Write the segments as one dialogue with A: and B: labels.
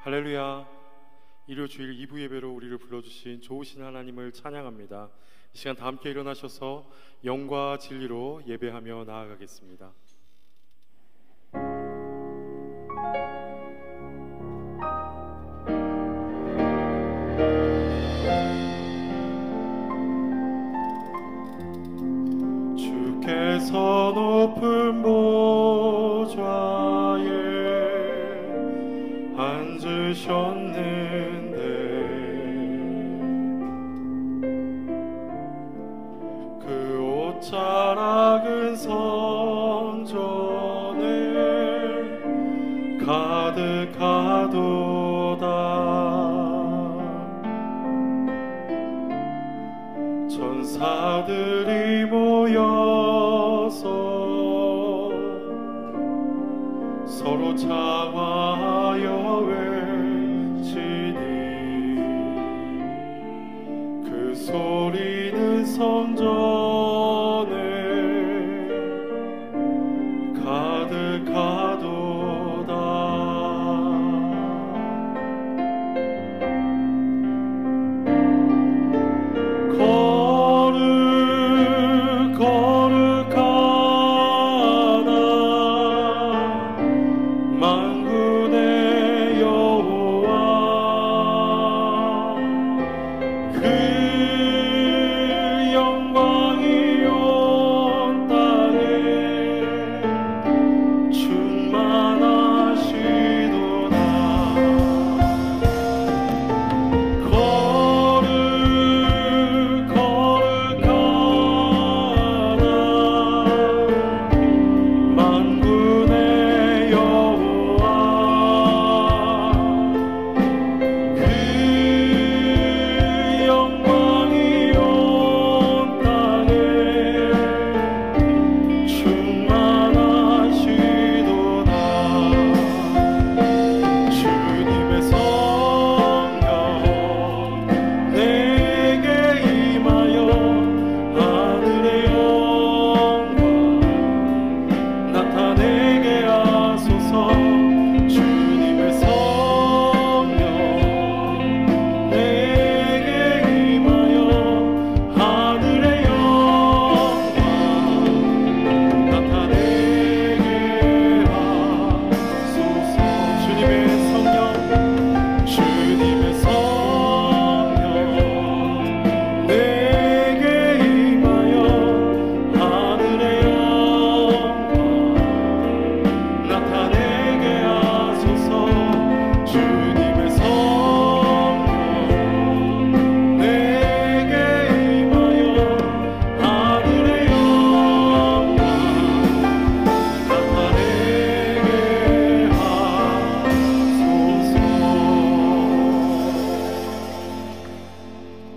A: 할렐루야. 일요 주일 2부 예배로 우리를 불러주신 좋으신 하나님을 찬양합니다. 이 시간 다 함께 일어나셔서 영과 진리로 예배하며 나아가겠습니다. 주께서 높은 보좌에 앉으셨는데 그 옷자락은 성전에 가득하도다. 천사들이 모여서 서로 장화하여 외치니 그 소리는 성전에 가득하도다.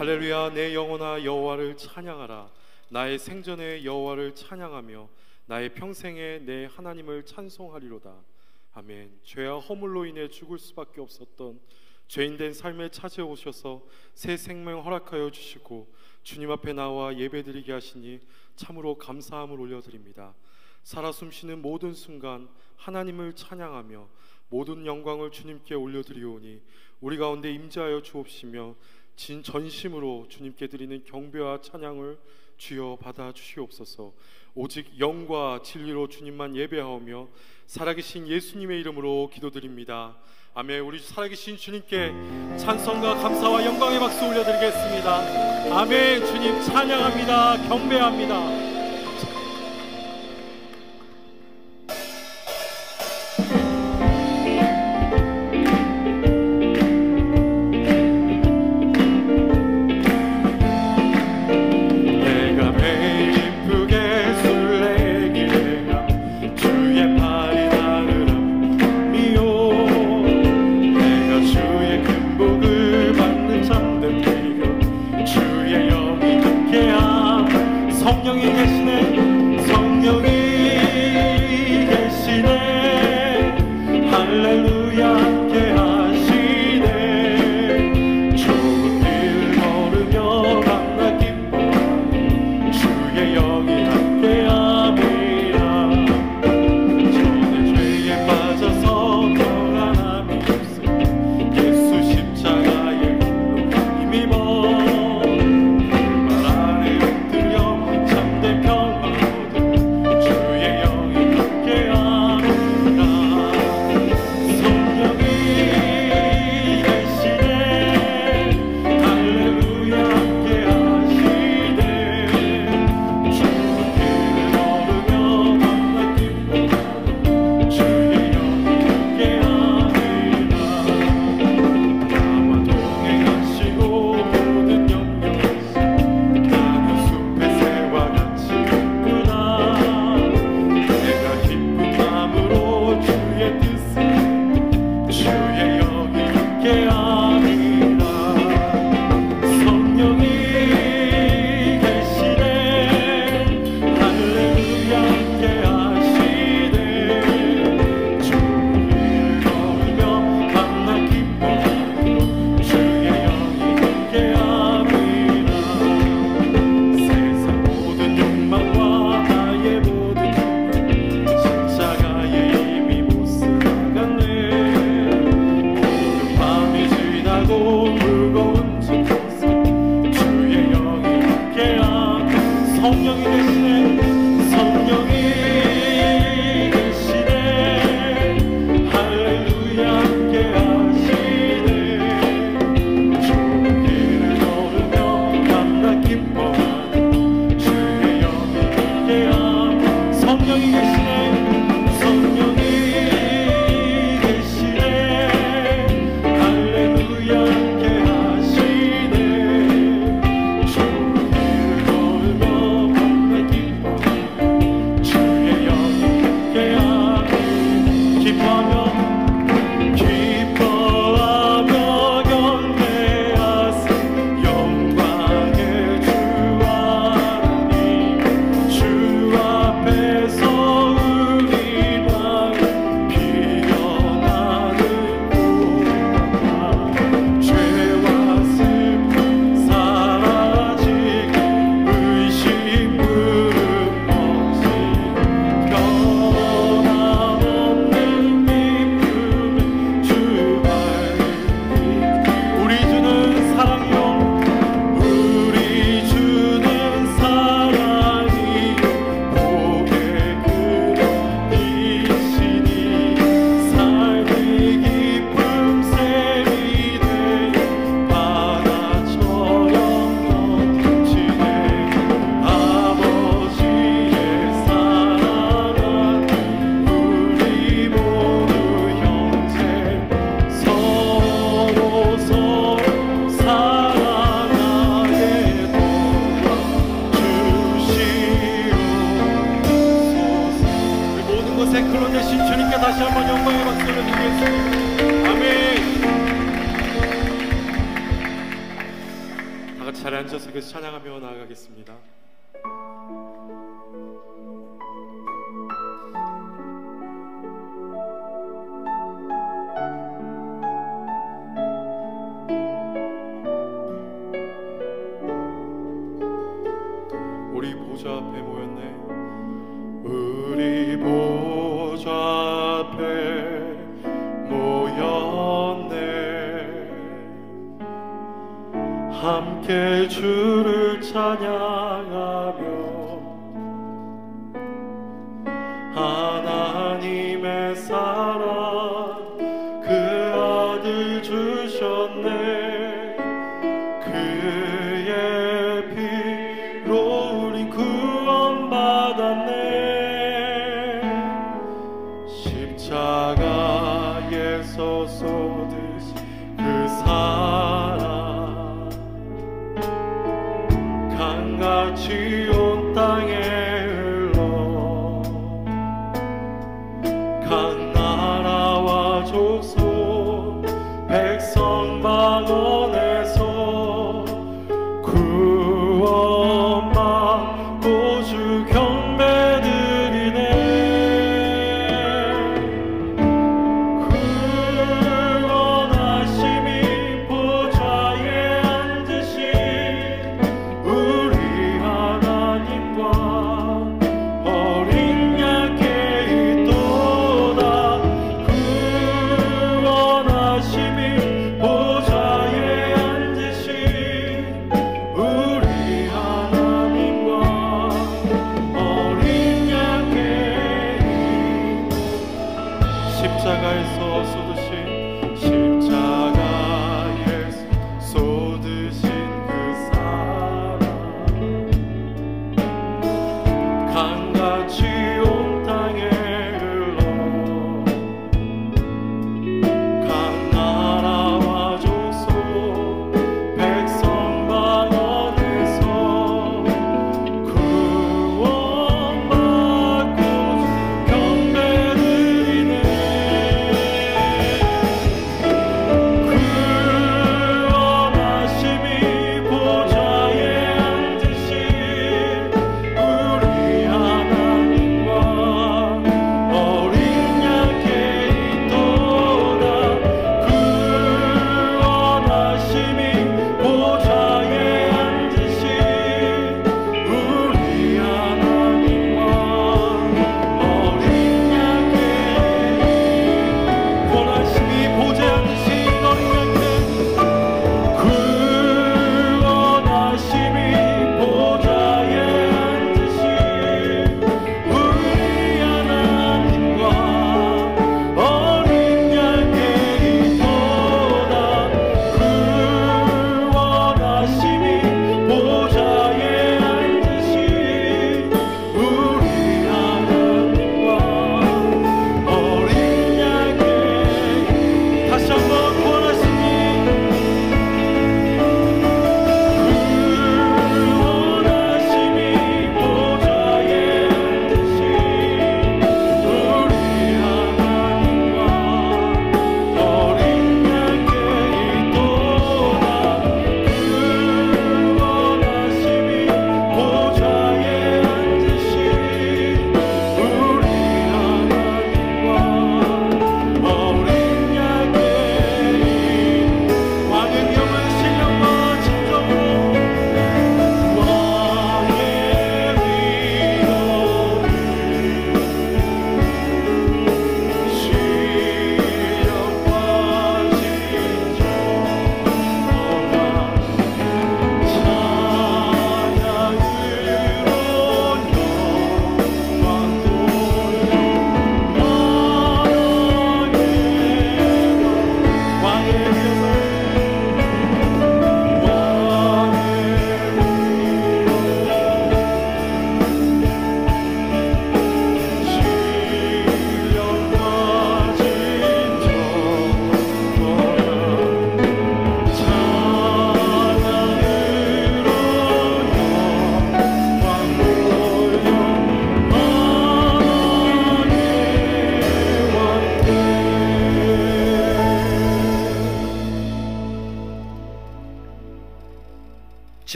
A: 할렐루야. 내 영혼아 여호와를 찬양하라. 나의 생전에 여호와를 찬양하며 나의 평생에 내 하나님을 찬송하리로다. 아멘. 죄와 허물로 인해 죽을 수밖에 없었던 죄인된 삶에 찾아오셔서 새 생명 허락하여 주시고 주님 앞에 나와 예배드리게 하시니 참으로 감사함을 올려드립니다. 살아 숨쉬는 모든 순간 하나님을 찬양하며 모든 영광을 주님께 올려드리오니 우리 가운데 임재하여 주옵시며 진전심으로 주님께 드리는 경배와 찬양을 주여 받아 주시옵소서. 오직 영과 진리로 주님만 예배하오며 살아계신 예수님의 이름으로 기도드립니다. 아멘. 우리 살아계신 주님께 찬송과 감사와 영광의 박수 올려드리겠습니다. 아멘. 주님 찬양합니다. 경배합니다. 성령이 가운데 그런 대신 주님께 다시 한번 영광의 박수를 드리겠습니다. 아멘. 다 같이 자리에 앉아서 그 찬양하며 나아가겠습니다. 우리 보좌 앞에 모였네. 우리 보좌 앞에 모였네. 함께 주를 찬양하며 하나님의 사랑 그 아들 주셨네. 그의 피로 우리 구원받았네. 십자가에서 쏟으신 그 사랑 강같이 온 땅에 흘러 각 나라와 족속 백성 방언에서 구원받고 주 경배드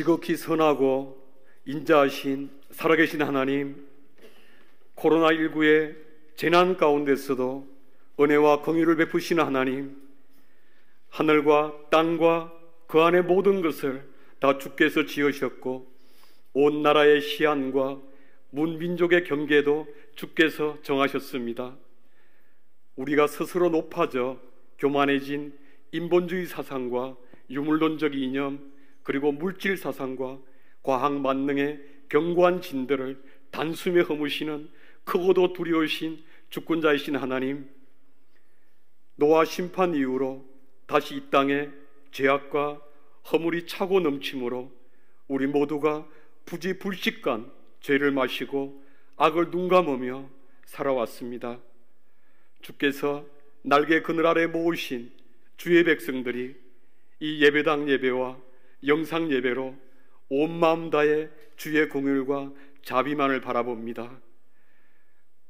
B: 지극히 선하고 인자하신 살아계신 하나님, 코로나19의 재난 가운데서도 은혜와 긍휼을 베푸시는 하나님, 하늘과 땅과 그 안의 모든 것을 다 주께서 지으셨고 온 나라의 시안과 문민족의 경계도 주께서 정하셨습니다. 우리가 스스로 높아져 교만해진 인본주의 사상과 유물론적 이념, 그리고 물질 사상과 과학 만능의 견고한 진들을 단숨에 허무시는 크고도 두려우신 주권자이신 하나님, 노아 심판 이후로 다시 이 땅에 죄악과 허물이 차고 넘침으로 우리 모두가 부지불식간 죄를 마시고 악을 눈감으며 살아왔습니다. 주께서 날개 그늘 아래 모으신 주의 백성들이 이 예배당 예배와 영상 예배로 온 마음 다해 주의 긍휼과 자비만을 바라봅니다.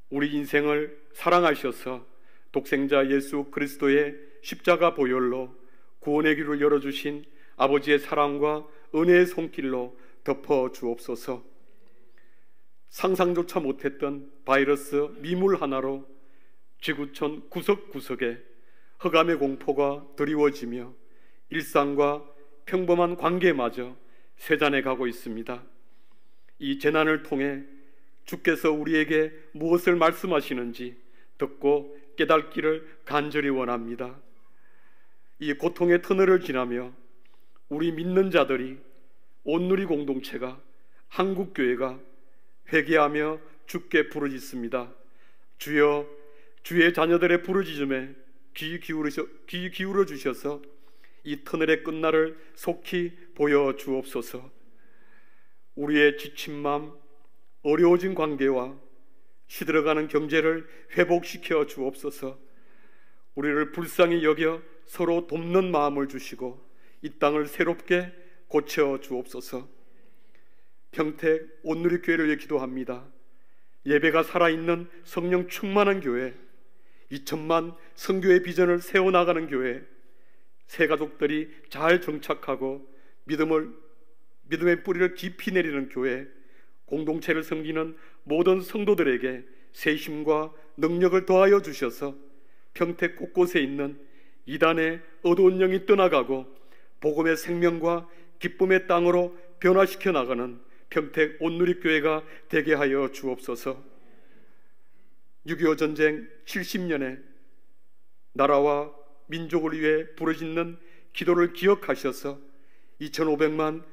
B: 우리 인생을 사랑하셔서 독생자 예수 그리스도의 십자가 보혈로 구원의 길을 열어주신 아버지의 사랑과 은혜의 손길로 덮어 주옵소서. 상상조차 못했던 바이러스 미물 하나로 지구촌 구석구석에 흑암의 공포가 드리워지며 일상과 평범한 관계마저 쇠잔해 가고 있습니다. 이 재난을 통해 주께서 우리에게 무엇을 말씀하시는지 듣고 깨닫기를 간절히 원합니다. 이 고통의 터널을 지나며 우리 믿는 자들이, 온누리 공동체가, 한국교회가 회개하며 주께 부르짖습니다. 주여, 주의 자녀들의 부르짖음에 귀 기울여 주셔서 이 터널의 끝날을 속히 보여주옵소서. 우리의 지친 마음, 어려워진 관계와 시들어가는 경제를 회복시켜 주옵소서. 우리를 불쌍히 여겨 서로 돕는 마음을 주시고 이 땅을 새롭게 고쳐 주옵소서. 평택 온누리교회를 위해 기도합니다. 예배가 살아있는 성령 충만한 교회, 2000만 선교의 비전을 세워나가는 교회, 새 가족들이 잘 정착하고 믿음의 뿌리를 깊이 내리는 교회, 공동체를 섬기는 모든 성도들에게 새 힘과 능력을 더하여 주셔서 평택 곳곳에 있는 이단의 어두운 영이 떠나가고 복음의 생명과 기쁨의 땅으로 변화시켜 나가는 평택 온누리교회가 되게 하여 주옵소서. 6.25 전쟁 70년에 나라와 민족을 위해 부르짖는 기도를 기억하셔서 2500만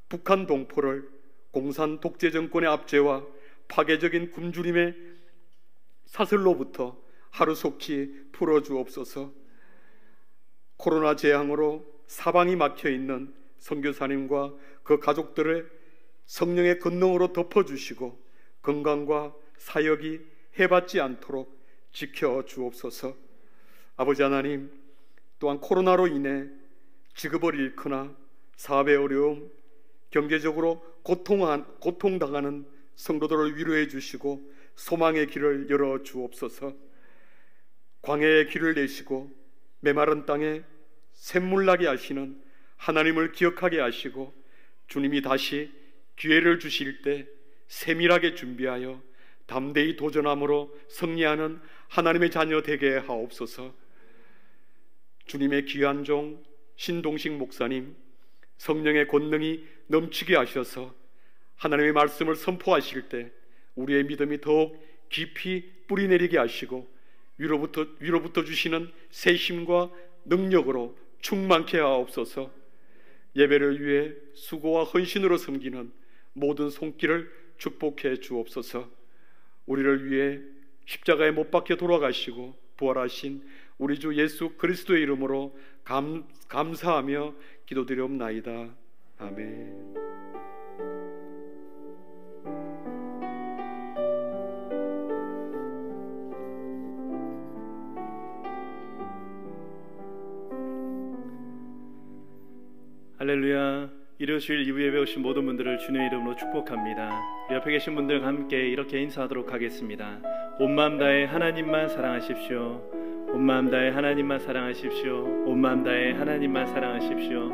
B: 북한 동포를 공산 독재 정권의 압제와 파괴적인 굶주림의 사슬로부터 하루속히 풀어주옵소서. 코로나 재앙으로 사방이 막혀있는 선교사님과 그 가족들의 성령의 권능으로 덮어주시고 건강과 사역이 해받지 않도록 지켜주옵소서. 아버지 하나님, 또한 코로나로 인해 직업을 잃거나 사업의 어려움, 경제적으로 고통당하는 성도들을 위로해 주시고 소망의 길을 열어 주옵소서. 광야의 길을 내시고 메마른 땅에 샘물 나게 하시는 하나님을 기억하게 하시고 주님이 다시 기회를 주실 때 세밀하게 준비하여 담대히 도전함으로 승리하는 하나님의 자녀 되게 하옵소서. 주님의 귀한 종 신동식 목사님, 성령의 권능이 넘치게 하셔서 하나님의 말씀을 선포하실 때 우리의 믿음이 더욱 깊이 뿌리내리게 하시고 위로부터 주시는 새 힘과 능력으로 충만케 하옵소서. 예배를 위해 수고와 헌신으로 섬기는 모든 손길을 축복해 주옵소서. 우리를 위해 십자가에 못 박혀 돌아가시고 부활하신 우리 주 예수 그리스도의 이름으로 감사하며 기도드리옵나이다. 아멘.
C: 할렐루야. 일요일 2부 예배 오신 모든 분들을 주님의 이름으로 축복합니다. 옆에 계신 분들과 함께 이렇게 인사하도록 하겠습니다. 온 마음 다해 하나님만 사랑하십시오. 온 마음 다해 하나님만 사랑하십시오. 온 마음 다해 하나님만 사랑하십시오.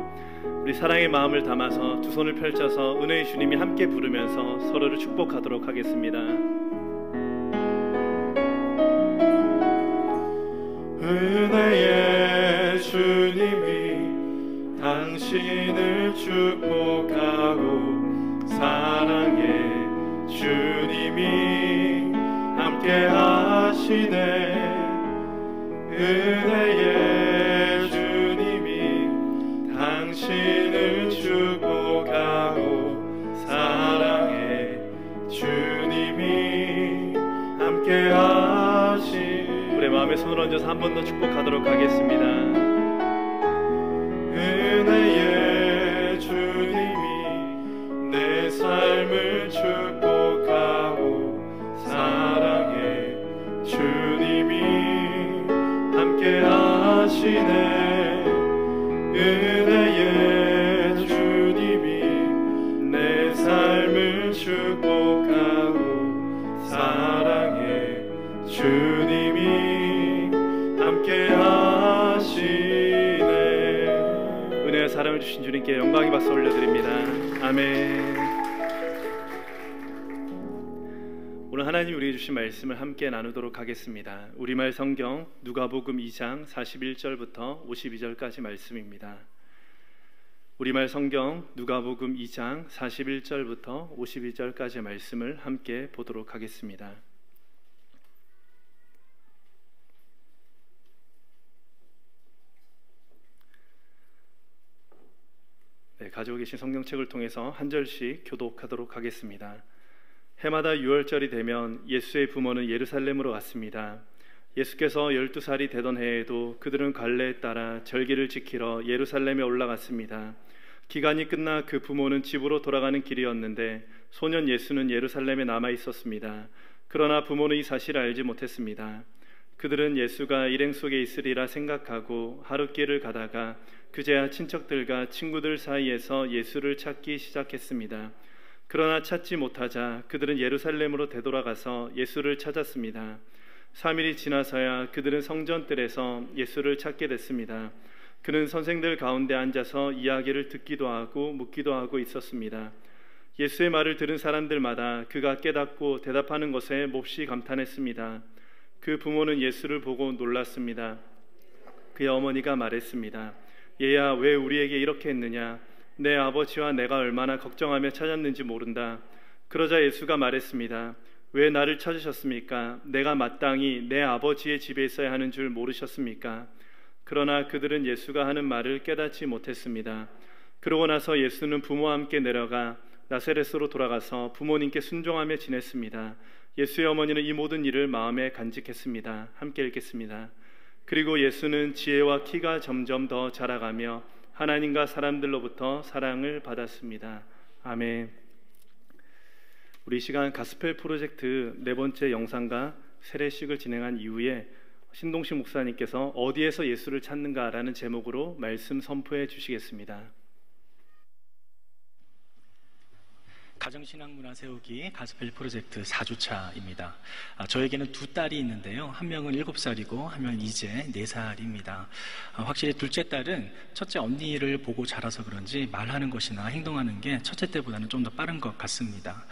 C: 우리 사랑의 마음을 담아서 두 손을 펼쳐서 은혜의 주님이 함께 부르면서 서로를 축복하도록 하겠습니다.
A: 은혜의 주님이 당신을 축복하고 사랑의 주님이 함께 하시네. 은혜의 주님이 당신을 축복하고 사랑의 주님이 함께 하시네.
C: 우리 마음에 손을 얹어서 한 번 더 축복하도록 하겠습니다.
A: 은혜의 주님이 내 삶을 축복하고 사랑의 주님이 함께 하시네. 은혜의 주님이 내 삶을 축복하고 사랑의 주님이 함께 하시네.
C: 은혜와 사랑을 주신 주님께 영광의 박수 올려드립니다. 아멘. 오늘 하나님 우리에게 주신 말씀을 함께 나누도록 하겠습니다. 우리말 성경 누가복음 2장 41절부터 52절까지 말씀입니다. 우리말 성경 누가복음 2장 41절부터 52절까지 말씀을 함께 보도록 하겠습니다. 네, 가지고 계신 성경책을 통해서 한 절씩 교독하도록 하겠습니다. 해마다 6월절이 되면 예수의 부모는 예루살렘으로 갔습니다. 예수께서 12살이 되던 해에도 그들은 갈래에 따라 절기를 지키러 예루살렘에 올라갔습니다. 기간이 끝나 그 부모는 집으로 돌아가는 길이었는데 소년 예수는 예루살렘에 남아 있었습니다. 그러나 부모는 이 사실을 알지 못했습니다. 그들은 예수가 일행 속에 있으리라 생각하고 하룻길을 가다가 그제야 친척들과 친구들 사이에서 예수를 찾기 시작했습니다. 그러나 찾지 못하자 그들은 예루살렘으로 되돌아가서 예수를 찾았습니다. 3일이 지나서야 그들은 성전뜰에서 예수를 찾게 됐습니다. 그는 선생들 가운데 앉아서 이야기를 듣기도 하고 묻기도 하고 있었습니다. 예수의 말을 들은 사람들마다 그가 깨닫고 대답하는 것에 몹시 감탄했습니다. 그 부모는 예수를 보고 놀랐습니다. 그의 어머니가 말했습니다. 얘야, 왜 우리에게 이렇게 했느냐? 내 아버지와 내가 얼마나 걱정하며 찾았는지 모른다. 그러자 예수가 말했습니다. 왜 나를 찾으셨습니까? 내가 마땅히 내 아버지의 집에 있어야 하는 줄 모르셨습니까? 그러나 그들은 예수가 하는 말을 깨닫지 못했습니다. 그러고 나서 예수는 부모와 함께 내려가 나사렛으로 돌아가서 부모님께 순종하며 지냈습니다. 예수의 어머니는 이 모든 일을 마음에 간직했습니다. 함께 읽겠습니다. 그리고 예수는 지혜와 키가 점점 더 자라가며 하나님과 사람들로부터 사랑을 받았습니다. 아멘. 우리 이 시간 가스펠 프로젝트 4번째 영상과 세례식을 진행한 이후에 신동식 목사님께서 어디에서 예수를 찾는가라는 제목으로 말씀 선포해 주시겠습니다.
D: 가정신앙문화 세우기 가스펠 프로젝트 4주차입니다. 저에게는 2딸이 있는데요. 한 명은 7살이고 한 명은 이제 4살입니다. 확실히 둘째 딸은 첫째 언니를 보고 자라서 그런지 말하는 것이나 행동하는 게 첫째 때보다는 좀 더 빠른 것 같습니다.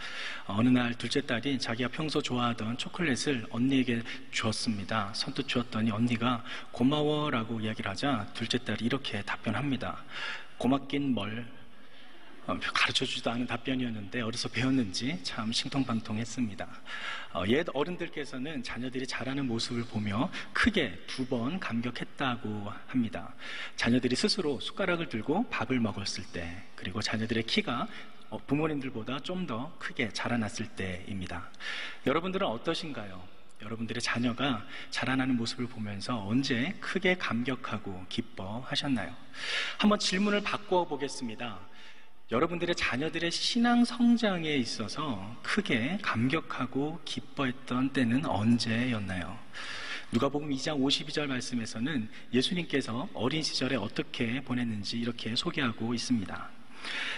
D: 어느 날 둘째 딸이 자기가 평소 좋아하던 초콜릿을 언니에게 주었습니다. 선뜻 주었더니 언니가 고마워라고 이야기를 하자 둘째 딸이 이렇게 답변합니다. 고맙긴 뭘. 가르쳐주지도 않은 답변이었는데 어디서 배웠는지 참 신통방통했습니다. 옛 어른들께서는 자녀들이 자라는 모습을 보며 크게 2번 감격했다고 합니다. 자녀들이 스스로 숟가락을 들고 밥을 먹었을 때, 그리고 자녀들의 키가 부모님들보다 좀 더 크게 자라났을 때입니다. 여러분들은 어떠신가요? 여러분들의 자녀가 자라나는 모습을 보면서 언제 크게 감격하고 기뻐하셨나요? 한번 질문을 바꿔 보겠습니다. 여러분들의 자녀들의 신앙 성장에 있어서 크게 감격하고 기뻐했던 때는 언제였나요? 누가복음 2장 52절 말씀에서는 예수님께서 어린 시절에 어떻게 보냈는지 이렇게 소개하고 있습니다.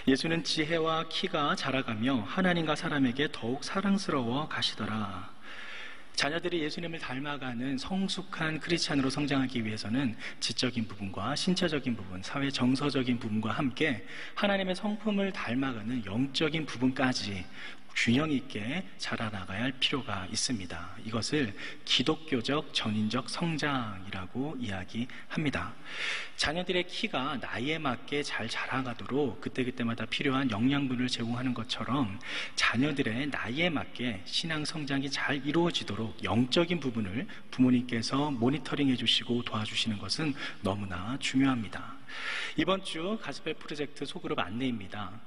D: 예수는 지혜와 키가 자라가며 하나님과 사람에게 더욱 사랑스러워 가시더라. 자녀들이 예수님을 닮아가는 성숙한 크리스찬으로 성장하기 위해서는 지적인 부분과 신체적인 부분, 사회 정서적인 부분과 함께 하나님의 성품을 닮아가는 영적인 부분까지 균형 있게 자라나가야 할 필요가 있습니다. 이것을 기독교적 전인적 성장이라고 이야기합니다. 자녀들의 키가 나이에 맞게 잘 자라가도록 그때그때마다 필요한 영양분을 제공하는 것처럼 자녀들의 나이에 맞게 신앙 성장이 잘 이루어지도록 영적인 부분을 부모님께서 모니터링해 주시고 도와주시는 것은 너무나 중요합니다. 이번 주 가스펠 프로젝트 소그룹 안내입니다.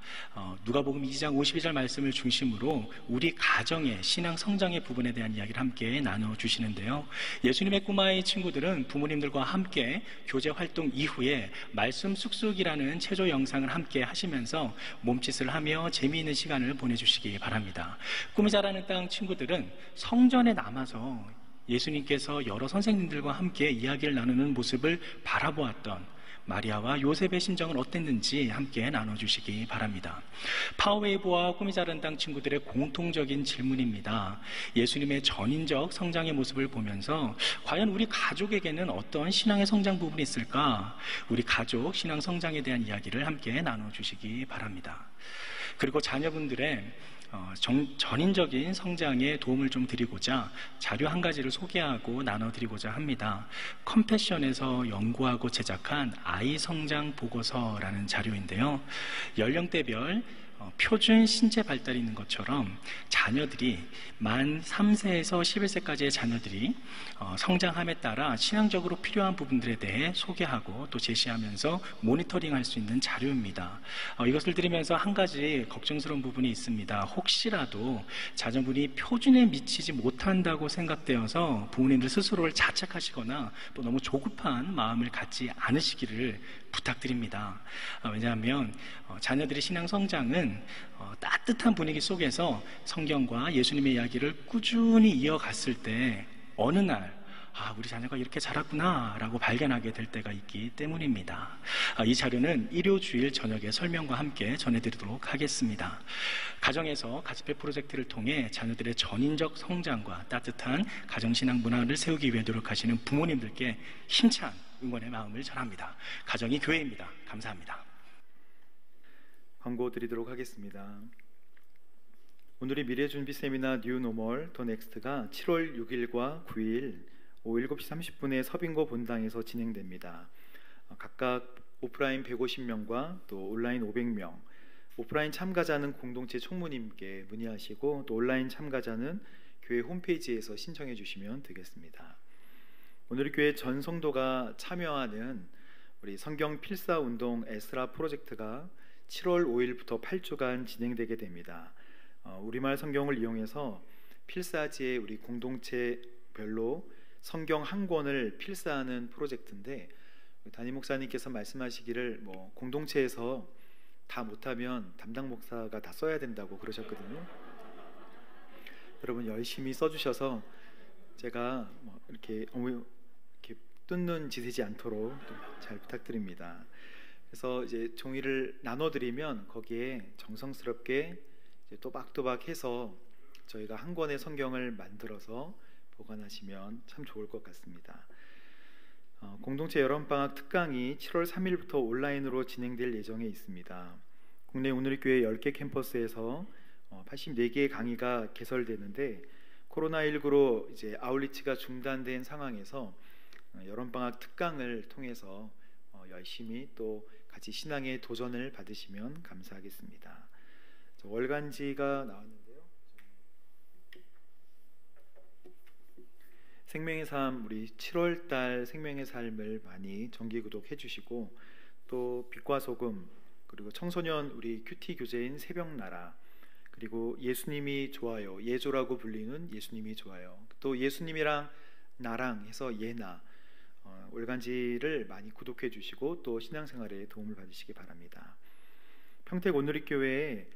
D: 누가복음 2장 52절 말씀을 중심으로 우리 가정의 신앙 성장의 부분에 대한 이야기를 함께 나눠주시는데요. 예수님의 꼬마의 친구들은 부모님들과 함께 교제 활동 이후에 말씀 쑥쑥이라는 체조 영상을 함께 하시면서 몸짓을 하며 재미있는 시간을 보내주시기 바랍니다. 꿈이 자라는 땅 친구들은 성전에 남아서 예수님께서 여러 선생님들과 함께 이야기를 나누는 모습을 바라보았던 마리아와 요셉의 심정은 어땠는지 함께 나눠주시기 바랍니다. 파워웨이브와 꿈이 자란 땅 친구들의 공통적인 질문입니다. 예수님의 전인적 성장의 모습을 보면서 과연 우리 가족에게는 어떤 신앙의 성장 부분이 있을까? 우리 가족 신앙 성장에 대한 이야기를 함께 나눠주시기 바랍니다. 그리고 자녀분들의 전인적인 성장에 도움을 좀 드리고자 자료 한 가지를 소개하고 나눠드리고자 합니다. 컴패션에서 연구하고 제작한 아이 성장 보고서라는 자료인데요. 연령대별 표준 신체 발달이 있는 것처럼 자녀들이 만 3세에서 11세까지의 자녀들이 성장함에 따라 신앙적으로 필요한 부분들에 대해 소개하고 또 제시하면서 모니터링할 수 있는 자료입니다. 이것을 들으면서 한 가지 걱정스러운 부분이 있습니다. 혹시라도 자녀분이 표준에 미치지 못한다고 생각되어서 부모님들 스스로를 자책하시거나 또 너무 조급한 마음을 갖지 않으시기를 부탁드립니다. 왜냐하면 자녀들의 신앙 성장은 따뜻한 분위기 속에서 성경과 예수님의 이야기를 꾸준히 이어갔을 때 어느 날 우리 자녀가 이렇게 자랐구나 라고 발견하게 될 때가 있기 때문입니다. 이 자료는 일요주일 저녁에 설명과 함께 전해드리도록 하겠습니다. 가정에서 가스펠 프로젝트를 통해 자녀들의 전인적 성장과 따뜻한 가정신앙 문화를 세우기 위해 노력하시는 부모님들께 힘찬 응원의 마음을 전합니다. 가정이 교회입니다. 감사합니다.
E: 광고 드리도록 하겠습니다. 오늘의 미래준비 세미나 뉴노멀 더 넥스트가 7월 6일과 9일 오후 7시 30분에 서빙고 본당에서 진행됩니다. 각각 오프라인 150명과 또 온라인 500명, 오프라인 참가자는 공동체 총무님께 문의하시고 또 온라인 참가자는 교회 홈페이지에서 신청해 주시면 되겠습니다. 오늘 교회 전 성도가 참여하는 우리 성경 필사 운동 에스라 프로젝트가 7월 5일부터 8주간 진행되게 됩니다. 우리말 성경을 이용해서 필사지의 우리 공동체별로 성경 한 권을 필사하는 프로젝트인데 담임 목사님께서 말씀하시기를 공동체에서 다 못하면 담당 목사가 다 써야 된다고 그러셨거든요. 여러분 열심히 써주셔서 제가 이렇게 뜯는 짓이지 않도록 잘 부탁드립니다. 그래서 이제 종이를 나눠드리면 거기에 정성스럽게 또박또박 해서 저희가 한 권의 성경을 만들어서 보관하시면 참 좋을 것 같습니다. 공동체 여름방학 특강이 7월 3일부터 온라인으로 진행될 예정에 있습니다. 국내 오늘의 교회 10개 캠퍼스에서 84개의 강의가 개설되는데 코로나19로 이제 아울리치가 중단된 상황에서 여름방학 특강을 통해서 열심히 또 같이 신앙의 도전을 받으시면 감사하겠습니다. 월간지가 나왔는데요. 생명의 삶, 우리 7월달 생명의 삶을 많이 정기 구독해 주시고 또 빛과 소금, 그리고 청소년 우리 큐티 교재인 새벽나라, 그리고 예수님이 좋아요, 예조라고 불리는 예수님이 좋아요, 또 예수님이랑 나랑 해서 예나, 월간지를 많이 구독해 주시고 또 신앙생활에 도움을 받으시기 바랍니다. 평택 온누리교회에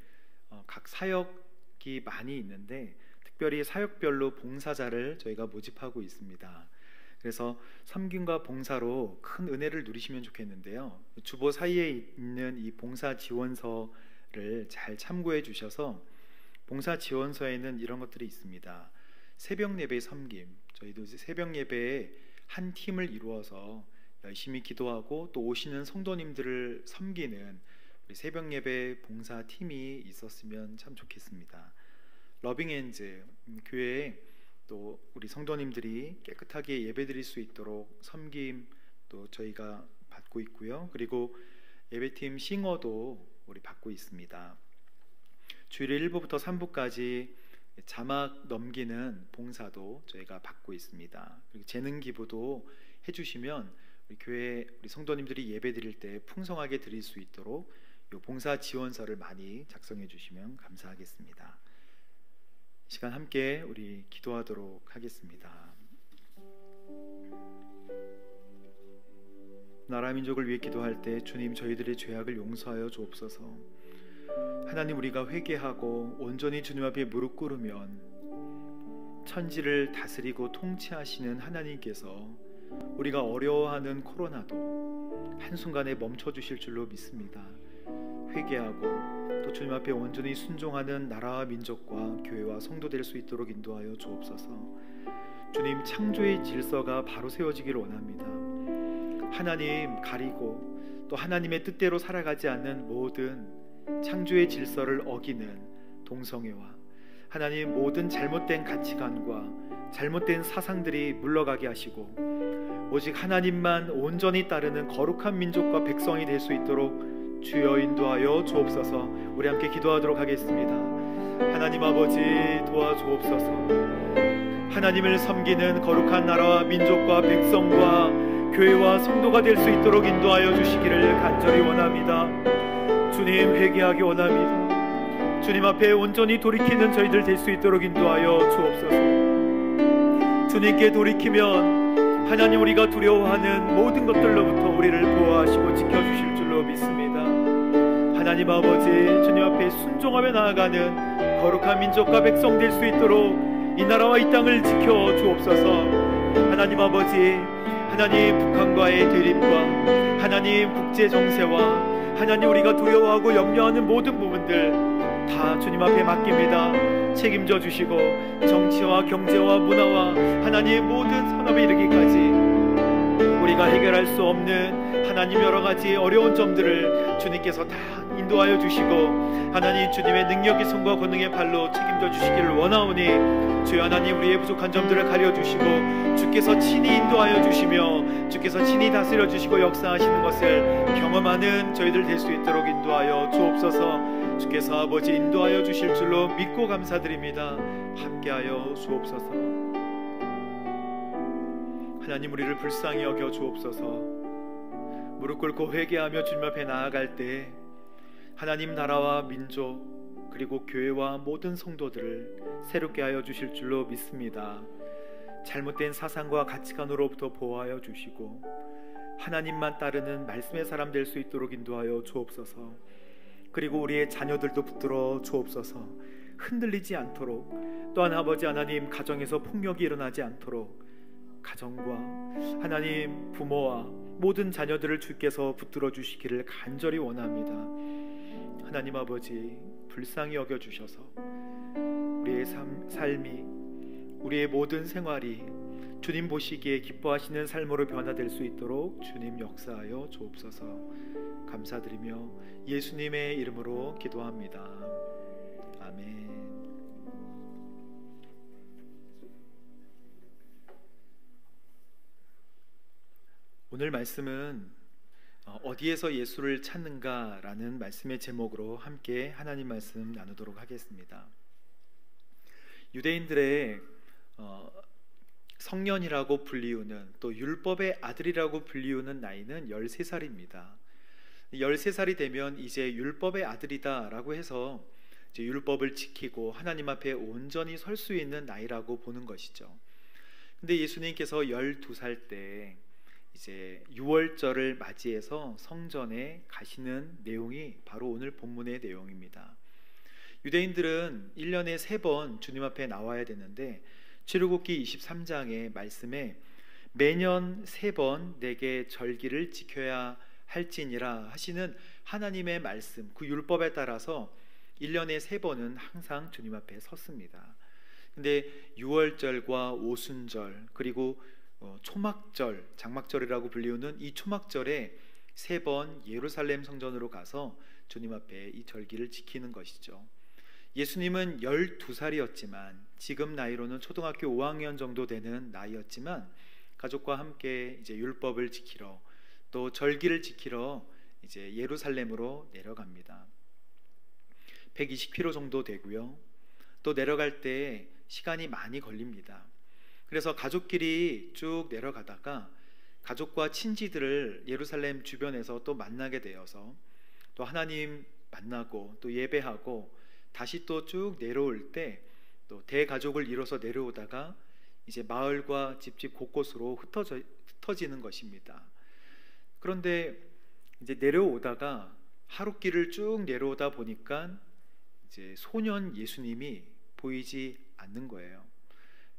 E: 각 사역이 많이 있는데 특별히 사역별로 봉사자를 저희가 모집하고 있습니다. 그래서 섬김과 봉사로 큰 은혜를 누리시면 좋겠는데요. 주보 사이에 있는 이 봉사 지원서를 잘 참고해 주셔서 봉사 지원서에는 이런 것들이 있습니다. 새벽 예배 섬김, 저희도 이제 새벽 예배에 한 팀을 이루어서 열심히 기도하고 또 오시는 성도님들을 섬기는 우리 새벽 예배 봉사 팀이 있었으면 참 좋겠습니다. 러빙핸즈 교회에 또 우리 성도님들이 깨끗하게 예배드릴 수 있도록 섬김 또 저희가 받고 있고요. 그리고 예배팀 싱어도 우리 받고 있습니다. 주일 1부부터 3부까지 자막 넘기는 봉사도 저희가 받고 있습니다. 그리고 재능 기부도 해주시면 우리 교회 우리 성도님들이 예배드릴 때 풍성하게 드릴 수 있도록 이 봉사 지원서를 많이 작성해 주시면 감사하겠습니다. 이 시간 함께 우리 기도하도록 하겠습니다. 나라 민족을 위해 기도할 때 주님 저희들의 죄악을 용서하여 주옵소서. 하나님 우리가 회개하고 온전히 주님 앞에 무릎 꿇으면 천지를 다스리고 통치하시는 하나님께서 우리가 어려워하는 코로나도 한순간에 멈춰주실 줄로 믿습니다. 회개하고 또 주님 앞에 온전히 순종하는 나라와 민족과 교회와 성도 될 수 있도록 인도하여 주옵소서. 주님 창조의 질서가 바로 세워지기를 원합니다. 하나님 가리고 또 하나님의 뜻대로 살아가지 않는 모든 창조의 질서를 어기는 동성애와 하나님 모든 잘못된 가치관과 잘못된 사상들이 물러가게 하시고 오직 하나님만 온전히 따르는 거룩한 민족과 백성이 될 수 있도록 주여 인도하여 주옵소서. 우리 함께 기도하도록 하겠습니다. 하나님 아버지 도와주옵소서. 하나님을 섬기는 거룩한 나라와 민족과 백성과 교회와 성도가 될 수 있도록 인도하여 주시기를 간절히 원합니다. 주님 회개하기 원합니다. 주님 앞에 온전히 돌이키는 저희들 될 수 있도록 인도하여 주옵소서. 주님께 돌이키면 하나님 우리가 두려워하는 모든 것들로부터 우리를 보호하시고 지켜주실 줄로 믿습니다. 하나님 아버지 주님 앞에 순종하며 나아가는 거룩한 민족과 백성 될 수 있도록 이 나라와 이 땅을 지켜 주옵소서. 하나님 아버지 하나님 북한과의 대립과 하나님 국제 정세와 하나님 우리가 두려워하고 염려하는 모든 부분들 다 주님 앞에 맡깁니다. 책임져 주시고 정치와 경제와 문화와 하나님 모든 산업에 이르기까지 우리가 해결할 수 없는 하나님 여러 가지 어려운 점들을 주님께서 다 인도하여 주시고 하나님 주님의 능력의 손과 권능의 발로 책임져 주시기를 원하오니 주여 하나님 우리의 부족한 점들을 가려주시고 주께서 친히 인도하여 주시며 주께서 친히 다스려 주시고 역사하시는 것을 경험하는 저희들 될 수 있도록 인도하여 주옵소서. 주께서 아버지 인도하여 주실 줄로 믿고 감사드립니다. 함께하여 주옵소서. 하나님 우리를 불쌍히 여겨 주옵소서. 무릎 꿇고 회개하며 주님 앞에 나아갈 때 하나님 나라와 민족 그리고 교회와 모든 성도들을 새롭게 하여 주실 줄로 믿습니다. 잘못된 사상과 가치관으로부터 보호하여 주시고 하나님만 따르는 말씀의 사람 될 수 있도록 인도하여 주옵소서. 그리고 우리의 자녀들도 붙들어 주옵소서. 흔들리지 않도록 또한 아버지 하나님 가정에서 폭력이 일어나지 않도록 가정과 하나님 부모와 모든 자녀들을 주께서 붙들어 주시기를 간절히 원합니다. 하나님 아버지 불쌍히 여겨주셔서 우리의 삶이 우리의 모든 생활이 주님 보시기에 기뻐하시는 삶으로 변화될 수 있도록 주님 역사하여 주옵소서. 감사드리며 예수님의 이름으로 기도합니다. 아멘. 오늘 말씀은 어디에서 예수를 찾는가라는 말씀의 제목으로 함께 하나님 말씀 나누도록 하겠습니다. 유대인들의 성년이라고 불리우는 또 율법의 아들이라고 불리우는 나이는 13살입니다. 13살이 되면 이제 율법의 아들이다라고 해서 이제 율법을 지키고 하나님 앞에 온전히 설 수 있는 나이라고 보는 것이죠. 근데 예수님께서 12살 때 이제 유월절을 맞이해서 성전에 가시는 내용이 바로 오늘 본문의 내용입니다. 유대인들은 1년에 3번 주님 앞에 나와야 되는데 출애굽기 23장의 말씀에 매년 3번 내게 절기를 지켜야 할지니라 하시는 하나님의 말씀, 그 율법에 따라서 1년에 3번은 항상 주님 앞에 섰습니다. 근데 유월절과 오순절 그리고 초막절, 장막절이라고 불리우는 이 초막절에 3번 예루살렘 성전으로 가서 주님 앞에 이 절기를 지키는 것이죠. 예수님은 12살이었지만 지금 나이로는 초등학교 5학년 정도 되는 나이였지만 가족과 함께 이제 율법을 지키러 또 절기를 지키러 이제 예루살렘으로 내려갑니다. 120km 정도 되고요. 또 내려갈 때 시간이 많이 걸립니다. 그래서 가족끼리 쭉 내려가다가 가족과 친지들을 예루살렘 주변에서 또 만나게 되어서 또 하나님 만나고 또 예배하고 다시 또 쭉 내려올 때 또 대가족을 이뤄서 내려오다가 이제 마을과 집집 곳곳으로 흩어지는 것입니다. 그런데 이제 내려오다가 하루길을 쭉 내려오다 보니까 이제 소년 예수님이 보이지 않는 거예요.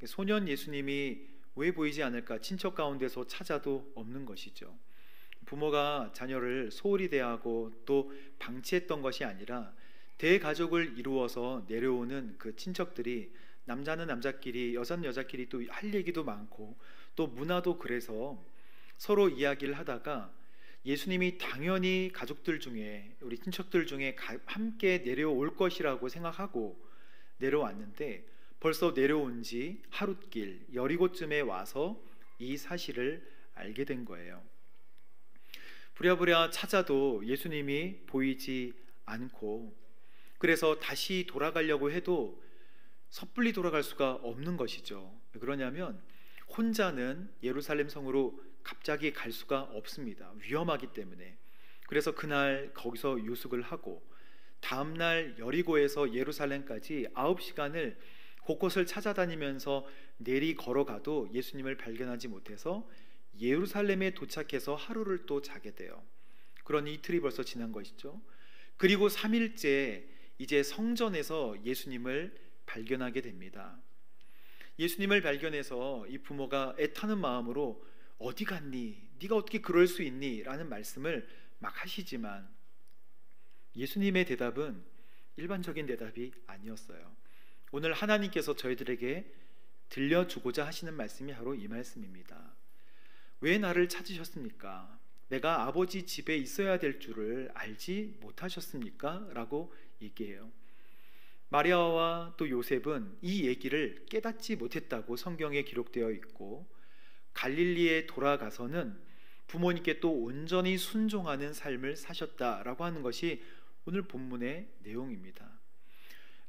E: 소년 예수님이 왜 보이지 않을까? 친척 가운데서 찾아도 없는 것이죠. 부모가 자녀를 소홀히 대하고 또 방치했던 것이 아니라 대가족을 이루어서 내려오는 그 친척들이 남자는 남자끼리 여자는 여자끼리 또 할 얘기도 많고 또 문화도 그래서 서로 이야기를 하다가 예수님이 당연히 가족들 중에 우리 친척들 중에 함께 내려올 것이라고 생각하고 내려왔는데 벌써 내려온 지 하룻길 여리고쯤에 와서 이 사실을 알게 된 거예요. 부랴부랴 찾아도 예수님이 보이지 않고 그래서 다시 돌아가려고 해도 섣불리 돌아갈 수가 없는 것이죠. 왜 그러냐면 혼자는 예루살렘 성으로 갑자기 갈 수가 없습니다. 위험하기 때문에. 그래서 그날 거기서 유숙을 하고 다음날 여리고에서 예루살렘까지 9시간을 곳곳을 찾아다니면서 내리 걸어가도 예수님을 발견하지 못해서 예루살렘에 도착해서 하루를 또 자게 돼요. 그러니 이틀이 벌써 지난 것이죠. 그리고 3일째 이제 성전에서 예수님을 발견하게 됩니다. 예수님을 발견해서 이 부모가 애타는 마음으로 어디 갔니? 네가 어떻게 그럴 수 있니? 라는 말씀을 막 하시지만 예수님의 대답은 일반적인 대답이 아니었어요. 오늘 하나님께서 저희들에게 들려주고자 하시는 말씀이 바로 이 말씀입니다. 왜 나를 찾으셨습니까? 내가 아버지 집에 있어야 될 줄을 알지 못하셨습니까? 라고 얘기해요. 마리아와 또 요셉은 이 얘기를 깨닫지 못했다고 성경에 기록되어 있고 갈릴리에 돌아가서는 부모님께 또 온전히 순종하는 삶을 사셨다라고 하는 것이 오늘 본문의 내용입니다.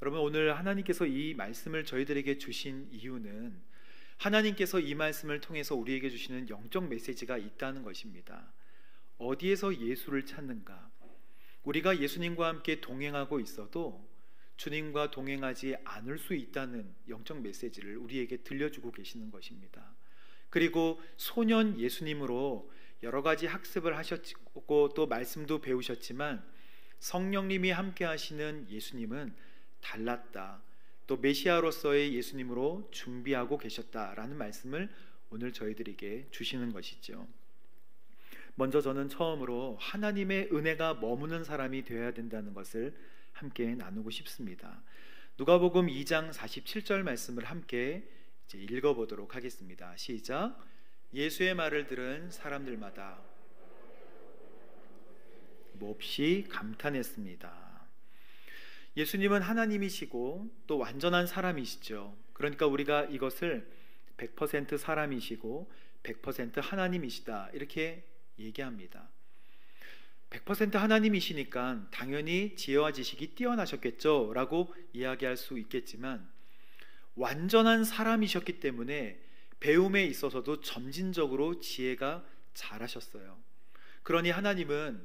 E: 여러분, 오늘 하나님께서 이 말씀을 저희들에게 주신 이유는 하나님께서 이 말씀을 통해서 우리에게 주시는 영적 메시지가 있다는 것입니다. 어디에서 예수를 찾는가? 우리가 예수님과 함께 동행하고 있어도 주님과 동행하지 않을 수 있다는 영적 메시지를 우리에게 들려주고 계시는 것입니다. 그리고 소년 예수님으로 여러 가지 학습을 하셨고 또 말씀도 배우셨지만 성령님이 함께 하시는 예수님은 달랐다. 또 메시아로서의 예수님으로 준비하고 계셨다라는 말씀을 오늘 저희들에게 주시는 것이죠. 먼저 저는 처음으로 하나님의 은혜가 머무는 사람이 되어야 된다는 것을 함께 나누고 싶습니다. 누가복음 2장 47절 말씀을 함께 이제 읽어보도록 하겠습니다. 시작. 예수의 말을 들은 사람들마다 몹시 감탄했습니다. 예수님은 하나님이시고 또 완전한 사람이시죠. 그러니까 우리가 이것을 100% 사람이시고 100% 하나님이시다 이렇게 얘기합니다. 100% 하나님이시니까 당연히 지혜와 지식이 뛰어나셨겠죠 라고 이야기할 수 있겠지만 완전한 사람이셨기 때문에 배움에 있어서도 점진적으로 지혜가 잘하셨어요. 그러니 하나님은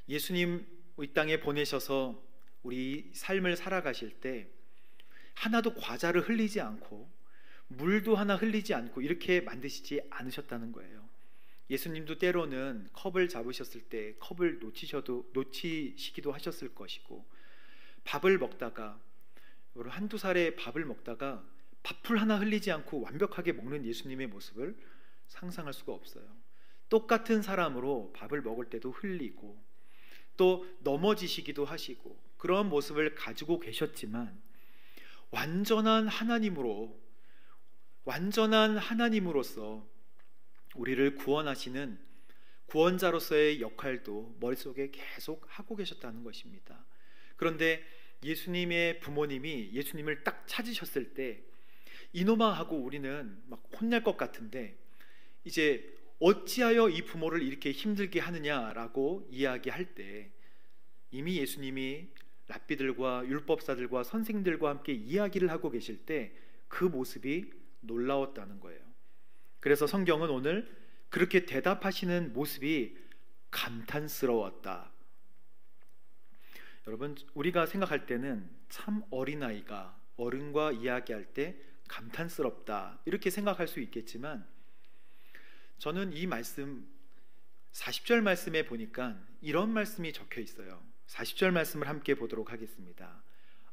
E: 예수님 이 땅에 보내셔서 우리 삶을 살아가실 때 하나도 과자를 흘리지 않고 물도 하나 흘리지 않고 이렇게 만드시지 않으셨다는 거예요. 예수님도 때로는 컵을 잡으셨을 때 컵을 놓치시기도 하셨을 것이고 밥을 먹다가 한두 살의 밥을 먹다가 밥풀 하나 흘리지 않고 완벽하게 먹는 예수님의 모습을 상상할 수가 없어요. 똑같은 사람으로 밥을 먹을 때도 흘리고 또 넘어지시기도 하시고 그런 모습을 가지고 계셨지만 완전한 하나님으로서 우리를 구원하시는 구원자로서의 역할도 머릿속에 계속 하고 계셨다는 것입니다. 그런데 예수님의 부모님이 예수님을 딱 찾으셨을 때 이놈아 하고 우리는 막 혼날 것 같은데, 이제 어찌하여 이 부모를 이렇게 힘들게 하느냐라고 이야기할 때 이미 예수님이 랍비들과 율법사들과 선생들과 함께 이야기를 하고 계실 때 그 모습이 놀라웠다는 거예요. 그래서 성경은 오늘 그렇게 대답하시는 모습이 감탄스러웠다. 여러분, 우리가 생각할 때는 참 어린아이가 어른과 이야기할 때 감탄스럽다 이렇게 생각할 수 있겠지만, 저는 이 말씀 40절 말씀에 보니까 이런 말씀이 적혀 있어요. 40절 말씀을 함께 보도록 하겠습니다.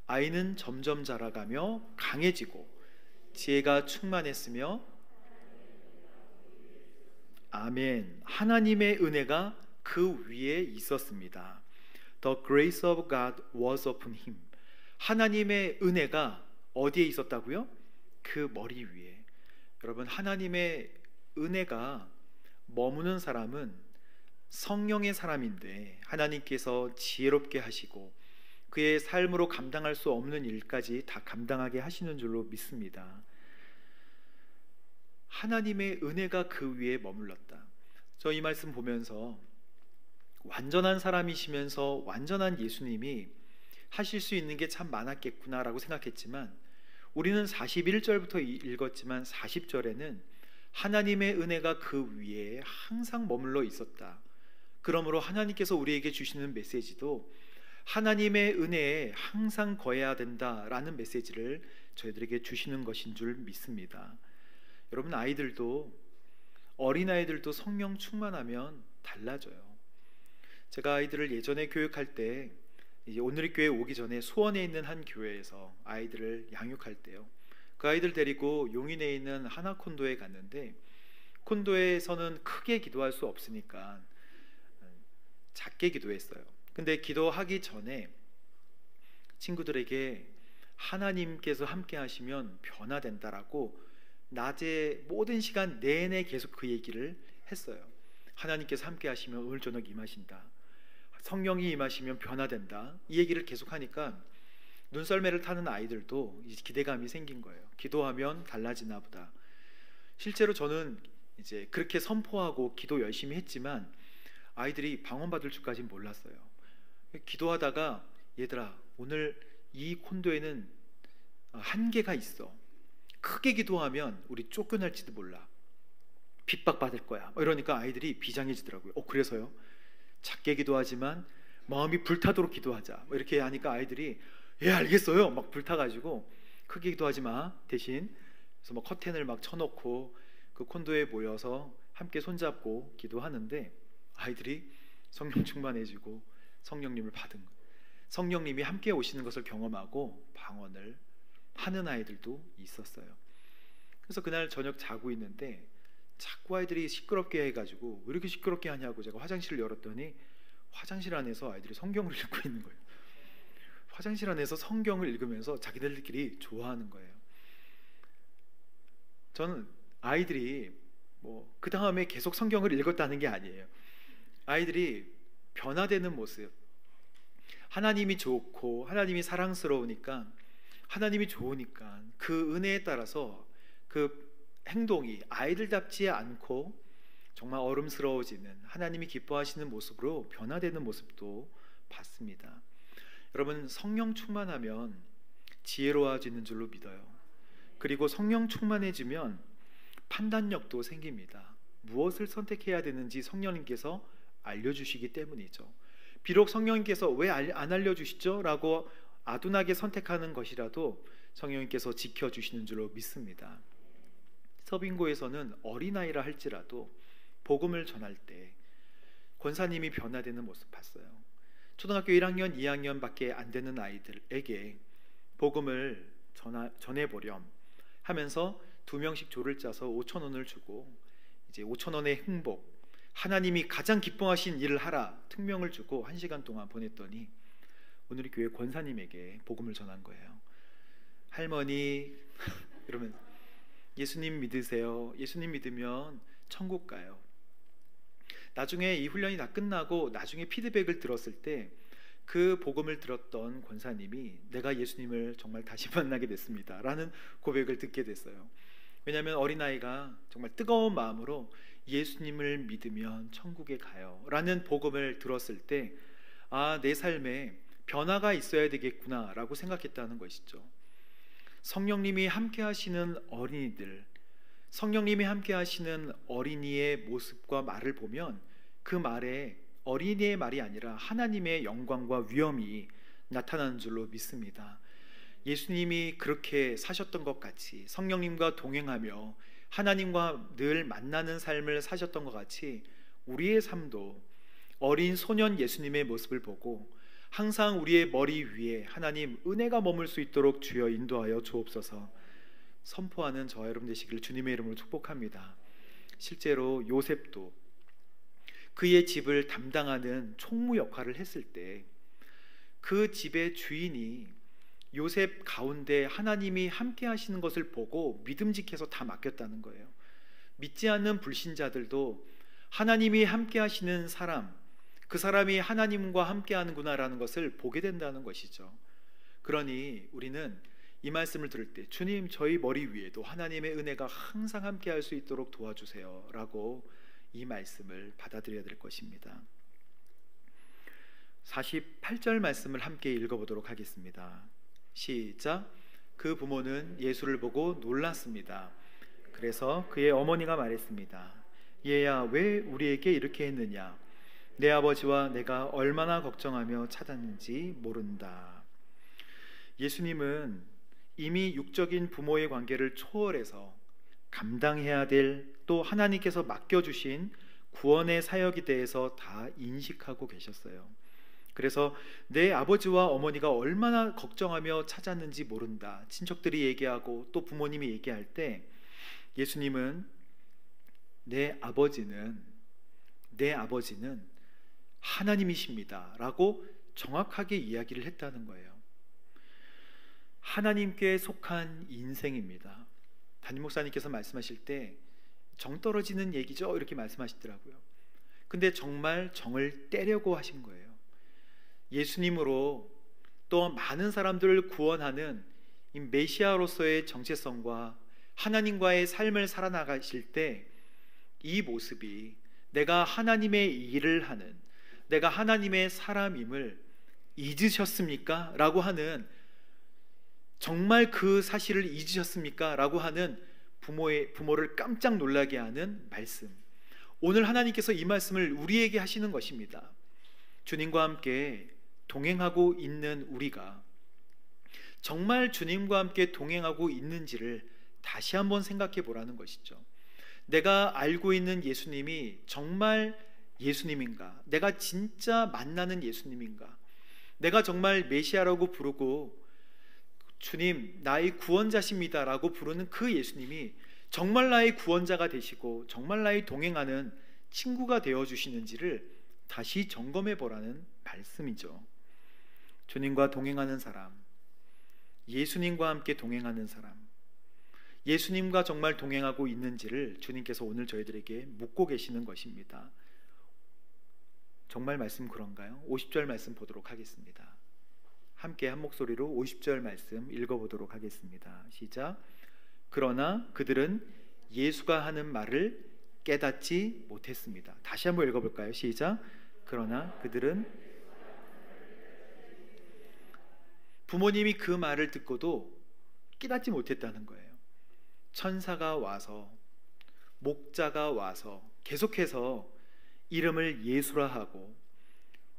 E: 아이는 점점 자라가며 강해지고 지혜가 충만했으며, 아멘, 하나님의 은혜가 그 위에 있었습니다. The grace of God was upon him. 하나님의 은혜가 어디에 있었다고요? 그 머리 위에. 여러분, 하나님의 은혜가 머무는 사람은 성령의 사람인데 하나님께서 지혜롭게 하시고 그의 삶으로 감당할 수 없는 일까지 다 감당하게 하시는 줄로 믿습니다. 하나님의 은혜가 그 위에 머물렀다. 저 이 말씀 보면서 완전한 사람이시면서 완전한 예수님이 하실 수 있는 게 참 많았겠구나라고 생각했지만, 우리는 41절부터 읽었지만 40절에는 하나님의 은혜가 그 위에 항상 머물러 있었다. 그러므로 하나님께서 우리에게 주시는 메시지도 하나님의 은혜에 항상 거해야 된다라는 메시지를 저희들에게 주시는 것인 줄 믿습니다. 여러분, 어린아이들도 성령 충만하면 달라져요. 제가 아이들을 예전에 교육할 때, 이제 오늘의 교회 오기 전에 수원에 있는 한 교회에서 아이들을 양육할 때요, 그 아이들 데리고 용인에 있는 하나 콘도에 갔는데, 콘도에서는 크게 기도할 수 없으니까 작게 기도했어요. 근데 기도하기 전에 친구들에게 하나님께서 함께 하시면 변화된다라고 낮에 모든 시간 내내 계속 그 얘기를 했어요. 하나님께서 함께 하시면 오늘 저녁 임하신다, 성령이 임하시면 변화된다, 이 얘기를 계속 하니까 눈썰매를 타는 아이들도 이제 기대감이 생긴 거예요. 기도하면 달라지나 보다. 실제로 저는 이제 그렇게 선포하고 기도 열심히 했지만 아이들이 방언받을 줄까지는 몰랐어요. 기도하다가 얘들아, 오늘 이 콘도에는 한계가 있어. 크게 기도하면 우리 쫓겨날지도 몰라. 핍박받을 거야. 이러니까 아이들이 비장해지더라고요. 그래서요? 작게 기도하지만 마음이 불타도록 기도하자. 이렇게 하니까 아이들이 예, 알겠어요. 막 불타가지고 크게 기도하지 마. 대신 그래서 막 커튼을 막 쳐놓고 그 콘도에 모여서 함께 손잡고 기도하는데 아이들이 성령 충만해지고 성령님을 받은 거예요. 성령님이 함께 오시는 것을 경험하고 방언을 하는 아이들도 있었어요. 그래서 그날 저녁 자고 있는데 자꾸 아이들이 시끄럽게 해가지고 왜 이렇게 시끄럽게 하냐고 제가 화장실을 열었더니 화장실 안에서 아이들이 성경을 읽고 있는 거예요. 화장실 안에서 성경을 읽으면서 자기들끼리 좋아하는 거예요. 저는 아이들이 그 다음에 계속 성경을 읽었다는 게 아니에요. 아이들이 변화되는 모습, 하나님이 좋고 하나님이 사랑스러우니까, 하나님이 좋으니까 그 은혜에 따라서 그 행동이 아이들답지 않고 정말 어른스러워지는, 하나님이 기뻐하시는 모습으로 변화되는 모습도 봤습니다. 여러분, 성령 충만하면 지혜로워지는 줄로 믿어요. 그리고 성령 충만해지면 판단력도 생깁니다. 무엇을 선택해야 되는지 성령님께서 알려주시기 때문이죠. 비록 성령님께서 왜 안 알려주시죠? 라고 아둔하게 선택하는 것이라도 성령님께서 지켜주시는 줄로 믿습니다. 서빙고에서는 어린아이라 할지라도 복음을 전할 때 권사님이 변화되는 모습 봤어요. 초등학교 1학년, 2학년밖에 안 되는 아이들에게 복음을 전해보렴 하면서 2명씩 조를 짜서 5,000원을 주고 이제 5,000원의 행복, 하나님이 가장 기뻐하신 일을 하라 특명을 주고 1시간 동안 보냈더니 오늘 교회 권사님에게 복음을 전한 거예요. 할머니 그러면 예수님 믿으세요. 예수님 믿으면 천국 가요. 나중에 이 훈련이 다 끝나고 나중에 피드백을 들었을 때 그 복음을 들었던 권사님이 내가 예수님을 정말 다시 만나게 됐습니다 라는 고백을 듣게 됐어요. 왜냐하면 어린아이가 정말 뜨거운 마음으로 예수님을 믿으면 천국에 가요 라는 복음을 들었을 때 내 삶에 변화가 있어야 되겠구나 라고 생각했다는 것이죠. 성령님이 함께 하시는 어린이들, 성령님이 함께 하시는 어린이의 모습과 말을 보면 그 말에 어린이의 말이 아니라 하나님의 영광과 위엄이 나타나는 줄로 믿습니다. 예수님이 그렇게 사셨던 것 같이 성령님과 동행하며 하나님과 늘 만나는 삶을 사셨던 것 같이 우리의 삶도 어린 소년 예수님의 모습을 보고 항상 우리의 머리 위에 하나님 은혜가 머물 수 있도록 주여 인도하여 주옵소서 선포하는 저와 여러분 되시기를 주님의 이름으로 축복합니다. 실제로 요셉도 그의 집을 담당하는 총무 역할을 했을 때 그 집의 주인이 요셉 가운데 하나님이 함께 하시는 것을 보고 믿음직해서 다 맡겼다는 거예요. 믿지 않는 불신자들도 하나님이 함께 하시는 사람, 그 사람이 하나님과 함께 하는구나라는 것을 보게 된다는 것이죠. 그러니 우리는 이 말씀을 들을 때 주님 저희 머리 위에도 하나님의 은혜가 항상 함께 할 수 있도록 도와주세요 라고 이 말씀을 받아들여야 될 것입니다. 48절 말씀을 함께 읽어보도록 하겠습니다. 시작. 그 부모는 예수를 보고 놀랐습니다. 그래서 그의 어머니가 말했습니다. 얘야 왜 우리에게 이렇게 했느냐? 내 아버지와 내가 얼마나 걱정하며 찾았는지 모른다. 예수님은 이미 육적인 부모의 관계를 초월해서 감당해야 될 또 하나님께서 맡겨주신 구원의 사역에 대해서 다 인식하고 계셨어요. 그래서 내 아버지와 어머니가 얼마나 걱정하며 찾았는지 모른다. 친척들이 얘기하고 또 부모님이 얘기할 때 예수님은 내 아버지는 하나님이십니다 라고 정확하게 이야기를 했다는 거예요. 하나님께 속한 인생입니다. 담임 목사님께서 말씀하실 때 정 떨어지는 얘기죠 이렇게 말씀하시더라고요. 근데 정말 정을 떼려고 하신 거예요. 예수님으로 또 많은 사람들을 구원하는 이 메시아로서의 정체성과 하나님과의 삶을 살아나가실 때 이 모습이 내가 하나님의 일을 하는, 내가 하나님의 사람임을 잊으셨습니까? 라고 하는, 정말 그 사실을 잊으셨습니까? 라고 하는 부모를 깜짝 놀라게 하는 말씀. 오늘 하나님께서 이 말씀을 우리에게 하시는 것입니다. 주님과 함께 동행하고 있는 우리가 정말 주님과 함께 동행하고 있는지를 다시 한번 생각해 보라는 것이죠. 내가 알고 있는 예수님이 정말 예수님인가? 내가 진짜 만나는 예수님인가? 내가 정말 메시아라고 부르고 주님 나의 구원자십니다 라고 부르는 그 예수님이 정말 나의 구원자가 되시고 정말 나의 동행하는 친구가 되어주시는지를 다시 점검해 보라는 말씀이죠. 주님과 동행하는 사람, 예수님과 함께 동행하는 사람, 예수님과 정말 동행하고 있는지를 주님께서 오늘 저희들에게 묻고 계시는 것입니다. 정말 말씀 그런가요? 50절 말씀 보도록 하겠습니다. 함께 한 목소리로 50절 말씀 읽어보도록 하겠습니다. 시작. 그러나 그들은 예수가 하는 말을 깨닫지 못했습니다. 다시 한번 읽어볼까요? 시작. 그러나 그들은, 부모님이 그 말을 듣고도 깨닫지 못했다는 거예요. 천사가 와서, 목자가 와서 계속해서 이름을 예수라 하고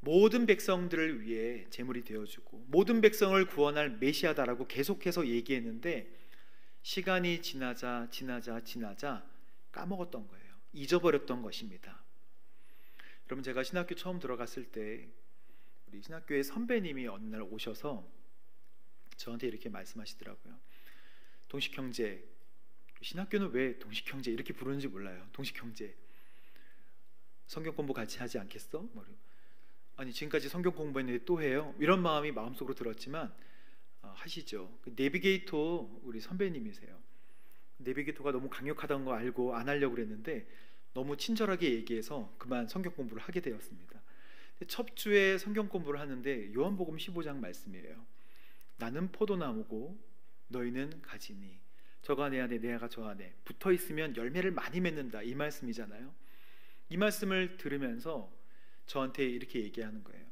E: 모든 백성들을 위해 제물이 되어주고 모든 백성을 구원할 메시아다라고 계속해서 얘기했는데 시간이 지나자 까먹었던 거예요. 잊어버렸던 것입니다. 여러분, 제가 신학교 처음 들어갔을 때 우리 신학교의 선배님이 어느 날 오셔서 저한테 이렇게 말씀하시더라고요. 동식형제, 신학교는 왜 동식형제 이렇게 부르는지 몰라요. 동식형제, 성경 공부 같이 하지 않겠어? 아니 지금까지 성경 공부했는데 또 해요? 이런 마음이 마음속으로 들었지만 하시죠. 그 내비게이터 우리 선배님이세요. 내비게이터가 너무 강력하다는 거 알고 안 하려고 그랬는데 너무 친절하게 얘기해서 그만 성경 공부를 하게 되었습니다. 첫 주에 성경 공부를 하는데 요한복음 15장 말씀이에요. 나는 포도나무고 너희는 가지니 저가 내 안에 내가 저 안에 붙어 있으면 열매를 많이 맺는다, 이 말씀이잖아요. 이 말씀을 들으면서 저한테 이렇게 얘기하는 거예요.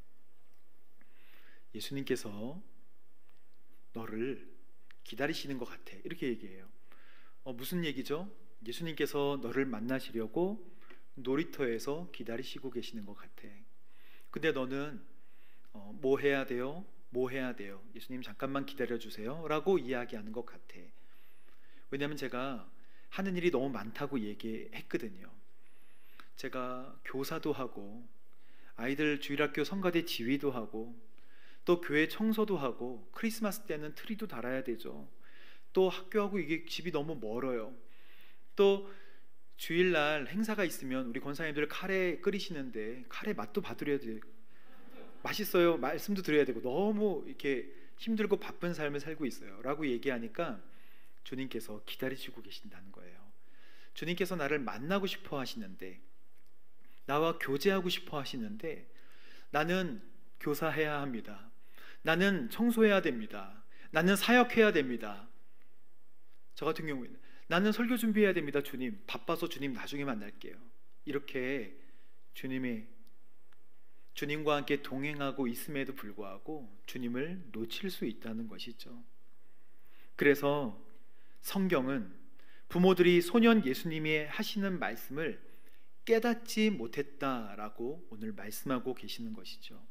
E: 예수님께서 너를 기다리시는 것 같아, 이렇게 얘기해요. 무슨 얘기죠? 예수님께서 너를 만나시려고 놀이터에서 기다리시고 계시는 것 같아. 근데 너는 뭐 해야 돼요? 뭐 해야 돼요? 예수님 잠깐만 기다려주세요 라고 이야기하는 것 같아. 왜냐하면 제가 하는 일이 너무 많다고 얘기했거든요. 제가 교사도 하고 아이들 주일학교 성가대 지휘도 하고 또 교회 청소도 하고 크리스마스 때는 트리도 달아야 되죠. 또 학교하고 이게 집이 너무 멀어요. 또 주일날 행사가 있으면 우리 권사님들 카레 끓이시는데 카레 맛도 봐드려야 돼요. 맛있어요 말씀도 드려야 되고 너무 이렇게 힘들고 바쁜 삶을 살고 있어요 라고 얘기하니까 주님께서 기다리시고 계신다는 거예요. 주님께서 나를 만나고 싶어 하시는데, 나와 교제하고 싶어 하시는데 나는 교사해야 합니다. 나는 청소해야 됩니다. 나는 사역해야 됩니다. 저 같은 경우에는 나는 설교 준비해야 됩니다. 주님 바빠서 주님 나중에 만날게요. 이렇게 주님과 함께 동행하고 있음에도 불구하고 주님을 놓칠 수 있다는 것이죠. 그래서 성경은 부모들이 소년 예수님이 하시는 말씀을 깨닫지 못했다라고 오늘 말씀하고 계시는 것이죠.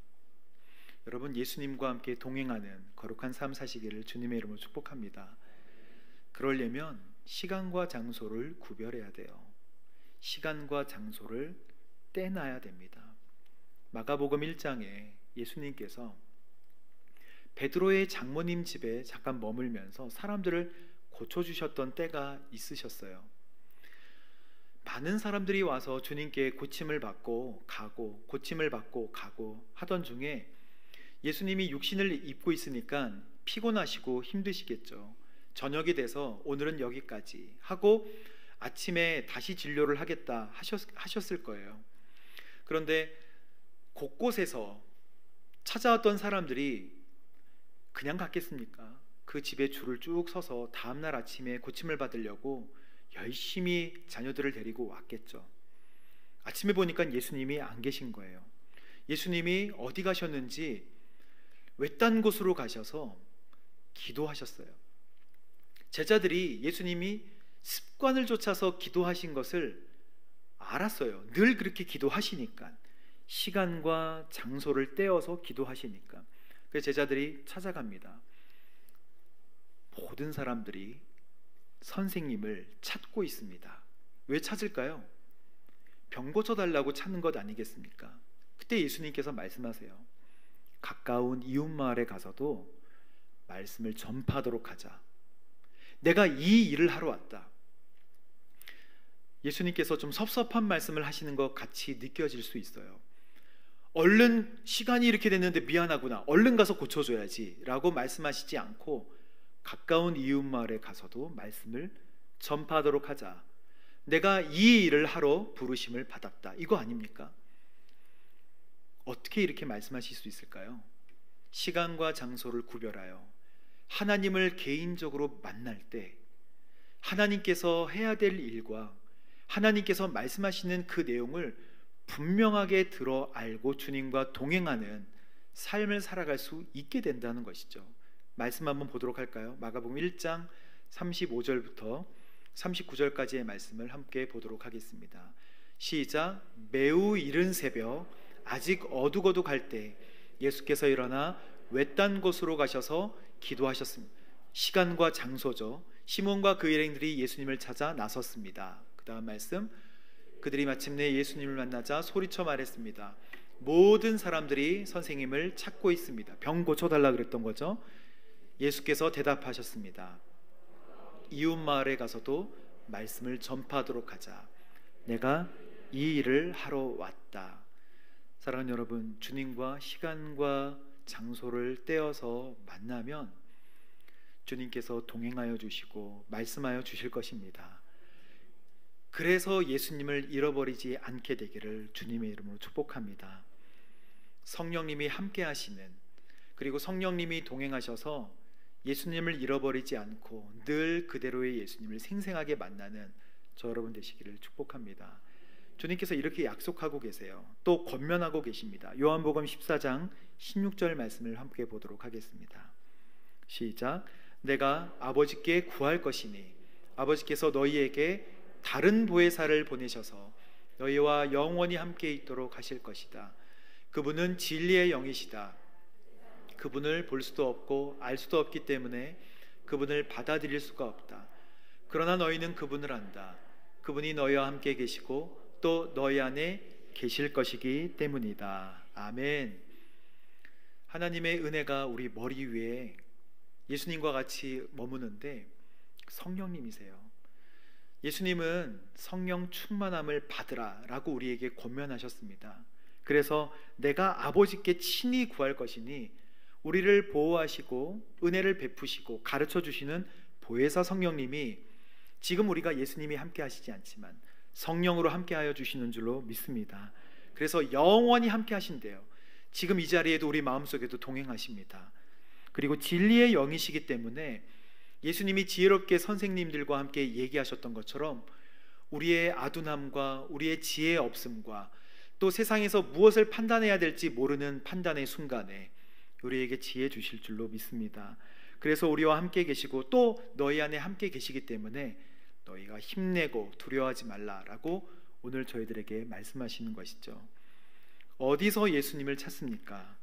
E: 여러분, 예수님과 함께 동행하는 거룩한 삶 사시기를 주님의 이름으로 축복합니다. 그러려면 시간과 장소를 구별해야 돼요. 시간과 장소를 떼놔야 됩니다. 마가복음 1장에 예수님께서 베드로의 장모님 집에 잠깐 머물면서 사람들을 고쳐주셨던 때가 있으셨어요. 많은 사람들이 와서 주님께 고침을 받고 가고 고침을 받고 가고 하던 중에 예수님이 육신을 입고 있으니까 피곤하시고 힘드시겠죠. 저녁이 돼서 오늘은 여기까지 하고 아침에 다시 진료를 하겠다 하셨을 거예요. 그런데 곳곳에서 찾아왔던 사람들이 그냥 갔겠습니까? 그 집에 줄을 쭉 서서 다음날 아침에 고침을 받으려고 열심히 자녀들을 데리고 왔겠죠. 아침에 보니까 예수님이 안 계신 거예요. 예수님이 어디 가셨는지 외딴 곳으로 가셔서 기도하셨어요. 제자들이 예수님이 습관을 쫓아서 기도하신 것을 알았어요. 늘 그렇게 기도하시니까, 시간과 장소를 떼어서 기도하시니까. 그래서 제자들이 찾아갑니다. 모든 사람들이 선생님을 찾고 있습니다. 왜 찾을까요? 병 고쳐달라고 찾는 것 아니겠습니까? 그때 예수님께서 말씀하세요. 가까운 이웃마을에 가서도 말씀을 전파하도록 하자. 내가 이 일을 하러 왔다. 예수님께서 좀 섭섭한 말씀을 하시는 것 같이 느껴질 수 있어요. 얼른 시간이 이렇게 됐는데 미안하구나, 얼른 가서 고쳐줘야지 라고 말씀하시지 않고 가까운 이웃마을에 가서도 말씀을 전파하도록 하자. 내가 이 일을 하러 부르심을 받았다, 이거 아닙니까? 어떻게 이렇게 말씀하실 수 있을까요? 시간과 장소를 구별하여 하나님을 개인적으로 만날 때 하나님께서 해야 될 일과 하나님께서 말씀하시는 그 내용을 분명하게 들어 알고 주님과 동행하는 삶을 살아갈 수 있게 된다는 것이죠. 말씀 한번 보도록 할까요? 마가복음 1장 35절부터 39절까지의 말씀을 함께 보도록 하겠습니다. 시작. 매우 이른 새벽 아직 어둑어둑할 때 예수께서 일어나 외딴 곳으로 가셔서 기도하셨습니다. 시간과 장소죠. 시몬과 그 일행들이 예수님을 찾아 나섰습니다. 그 다음 말씀. 그들이 마침내 예수님을 만나자 소리쳐 말했습니다. 모든 사람들이 선생님을 찾고 있습니다. 병 고쳐달라 그랬던 거죠. 예수께서 대답하셨습니다. 이웃 마을에 가서도 말씀을 전파하도록 하자. 내가 이 일을 하러 왔다. 사랑하는 여러분, 주님과 시간과 장소를 떼어서 만나면 주님께서 동행하여 주시고 말씀하여 주실 것입니다. 그래서 예수님을 잃어버리지 않게 되기를 주님의 이름으로 축복합니다. 성령님이 함께 하시는, 그리고 성령님이 동행하셔서 예수님을 잃어버리지 않고 늘 그대로의 예수님을 생생하게 만나는 저 여러분 되시기를 축복합니다. 주님께서 이렇게 약속하고 계세요. 또 권면하고 계십니다. 요한복음 14장 16절 말씀을 함께 보도록 하겠습니다. 시작. 내가 아버지께 구할 것이니 아버지께서 너희에게 다른 보혜사를 보내셔서 너희와 영원히 함께 있도록 하실 것이다. 그분은 진리의 영이시다. 그분을 볼 수도 없고 알 수도 없기 때문에 그분을 받아들일 수가 없다. 그러나 너희는 그분을 안다. 그분이 너희와 함께 계시고 또 너희 안에 계실 것이기 때문이다. 아멘. 하나님의 은혜가 우리 머리 위에 예수님과 같이 머무는데 성령님이세요. 예수님은 성령 충만함을 받으라 라고 우리에게 권면하셨습니다. 그래서 내가 아버지께 친히 구할 것이니 우리를 보호하시고 은혜를 베푸시고 가르쳐 주시는 보혜사 성령님이 지금 우리가 예수님이 함께 하시지 않지만 성령으로 함께 하여 주시는 줄로 믿습니다. 그래서 영원히 함께 하신대요. 지금 이 자리에도 우리 마음속에도 동행하십니다. 그리고 진리의 영이시기 때문에 예수님이 지혜롭게 선생님들과 함께 얘기하셨던 것처럼 우리의 아둔함과 우리의 지혜의 없음과 또 세상에서 무엇을 판단해야 될지 모르는 판단의 순간에 우리에게 지혜 주실 줄로 믿습니다. 그래서 우리와 함께 계시고 또 너희 안에 함께 계시기 때문에 너희가 힘내고 두려워하지 말라라고 오늘 저희들에게 말씀하시는 것이죠. 어디서 예수님을 찾습니까?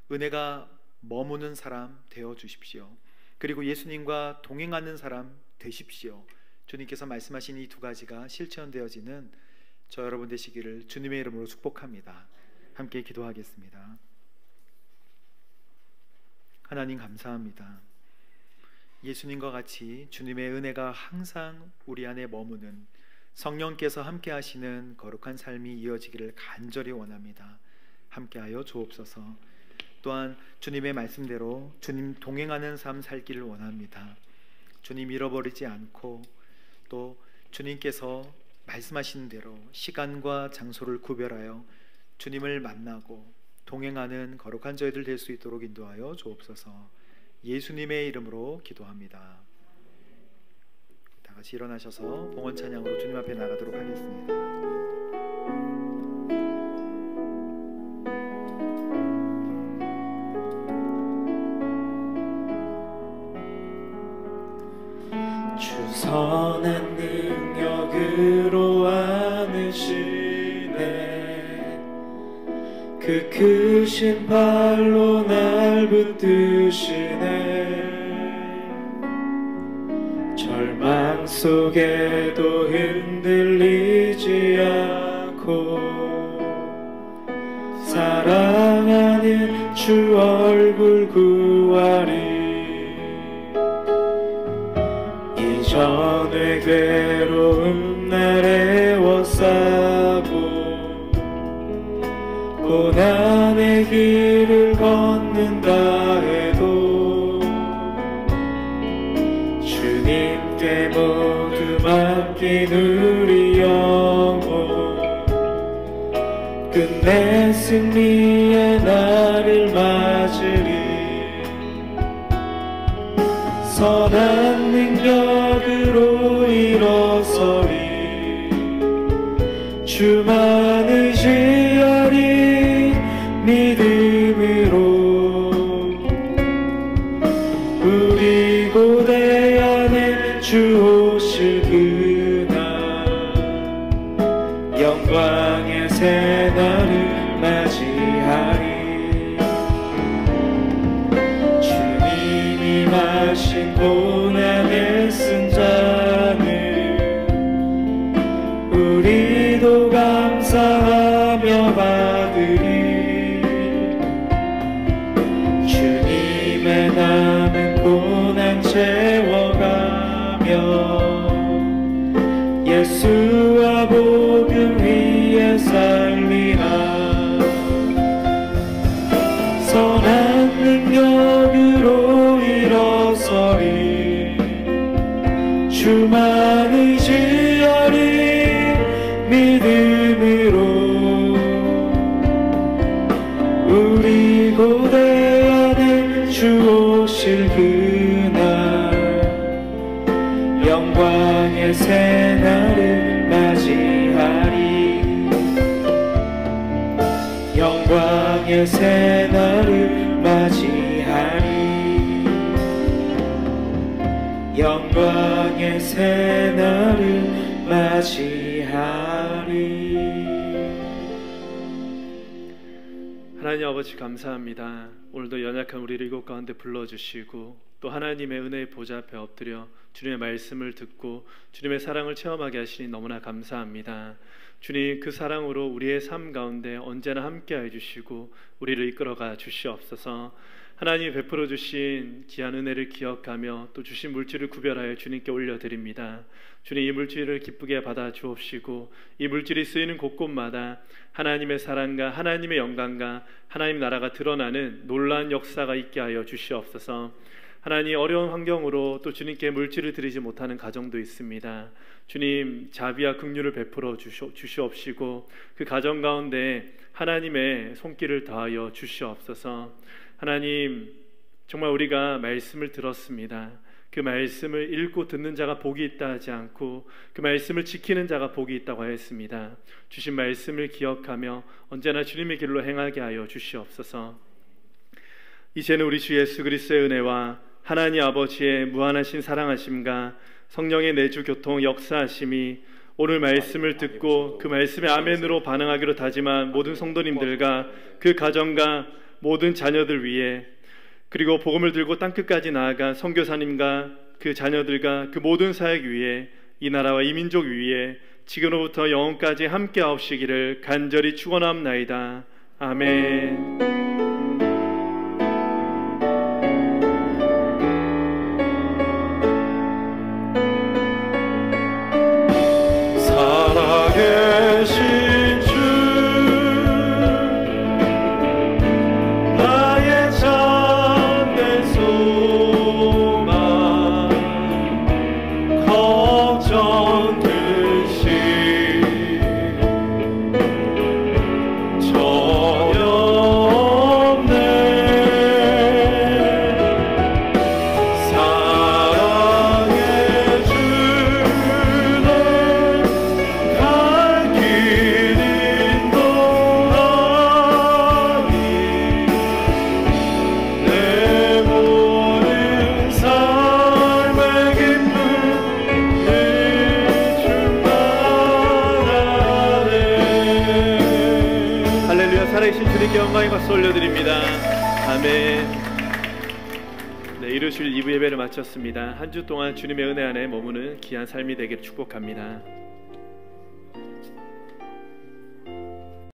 E: 은혜가 머무는 사람 되어 주십시오. 그리고 예수님과 동행하는 사람 되십시오. 주님께서 말씀하신 이 두 가지가 실천되어지는 저 여러분 되시기를 주님의 이름으로 축복합니다. 함께 기도하겠습니다. 하나님 감사합니다. 예수님과 같이 주님의 은혜가 항상 우리 안에 머무는 성령께서 함께 하시는 거룩한 삶이 이어지기를 간절히 원합니다. 함께하여 주옵소서. 또한 주님의 말씀대로 주님 동행하는 삶 살기를 원합니다. 주님 잃어버리지 않고 또 주님께서 말씀하신 대로 시간과 장소를 구별하여 주님을 만나고 동행하는 거룩한 저희들 될 수 있도록 인도하여 주옵소서. 예수님의 이름으로 기도합니다. 다 같이 일어나셔서 봉헌 찬양으로 주님 앞에 나가도록 하겠습니다.
C: 주 선한 능력으로 안으시네. 그 크신 발로 날 붙드시네. 절망 속에도 흔들리지 않고 사랑하는 주 얼굴 구하리. 이전의 괴로움 날 애워싸고 고난의 길을 걷는다 해도 주님께 모두 맡긴 우리 영혼 끝내 승리의 날을 맞으리. 선한 능력으로 일어서리. 주만 의지하리. 믿음으로 우리 고대 안에 주 오실 그날 영광의 새날을 맞이하리. 주님이 마신 고난의 승자는 우리도 감사하며 받으리. 주님의 남은 고난 채워가며 예수와 복음 위에 살리라. 선한 능력으로 일어서리.
F: 영광의 새날을 맞이하리. 영광의 새날을 맞이하리.
C: 하나님 아버지 감사합니다. 오늘도 연약한 우리를 이곳 가운데 불러주시고 또 하나님의 은혜의 보좌 앞에 엎드려 주님의 말씀을 듣고 주님의 사랑을 체험하게 하시니 너무나 감사합니다. 주님, 그 사랑으로 우리의 삶 가운데 언제나 함께해 주시고 우리를 이끌어가 주시옵소서. 하나님이 베풀어 주신 귀한 은혜를 기억하며 또 주신 물질을 구별하여 주님께 올려드립니다. 주님, 이 물질을 기쁘게 받아 주옵시고 이 물질이 쓰이는 곳곳마다 하나님의 사랑과 하나님의 영광과 하나님 나라가 드러나는 놀라운 역사가 있게 하여 주시옵소서. 하나님, 어려운 환경으로 또 주님께 물질을 드리지 못하는 가정도 있습니다. 주님, 자비와 긍휼을 베풀어 주시옵시고 그 가정 가운데 하나님의 손길을 더하여 주시옵소서. 하나님, 정말 우리가 말씀을 들었습니다. 그 말씀을 읽고 듣는 자가 복이 있다 하지 않고 그 말씀을 지키는 자가 복이 있다고 하였습니다. 주신 말씀을 기억하며 언제나 주님의 길로 행하게 하여 주시옵소서. 이제는 우리 주 예수 그리스도의 은혜와 하나님 아버지의 무한하신 사랑하심과 성령의 내주 교통 역사하심이 오늘 말씀을 듣고 그 말씀에 아멘으로 반응하기로 다짐한 모든 성도님들과 그 가정과 모든 자녀들 위해, 그리고 복음을 들고 땅끝까지 나아간 선교사님과 그 자녀들과 그 모든 사역 위에, 이 나라와 이 민족 위에 지금으로부터 영원까지 함께 하옵시기를 간절히 축원합나이다. 아멘. 영광의 박수 올려드립니다. 아멘. 네, 이루실 2부 예배를 마쳤습니다. 한 주 동안 주님의 은혜 안에 머무는 귀한 삶이 되기를 축복합니다.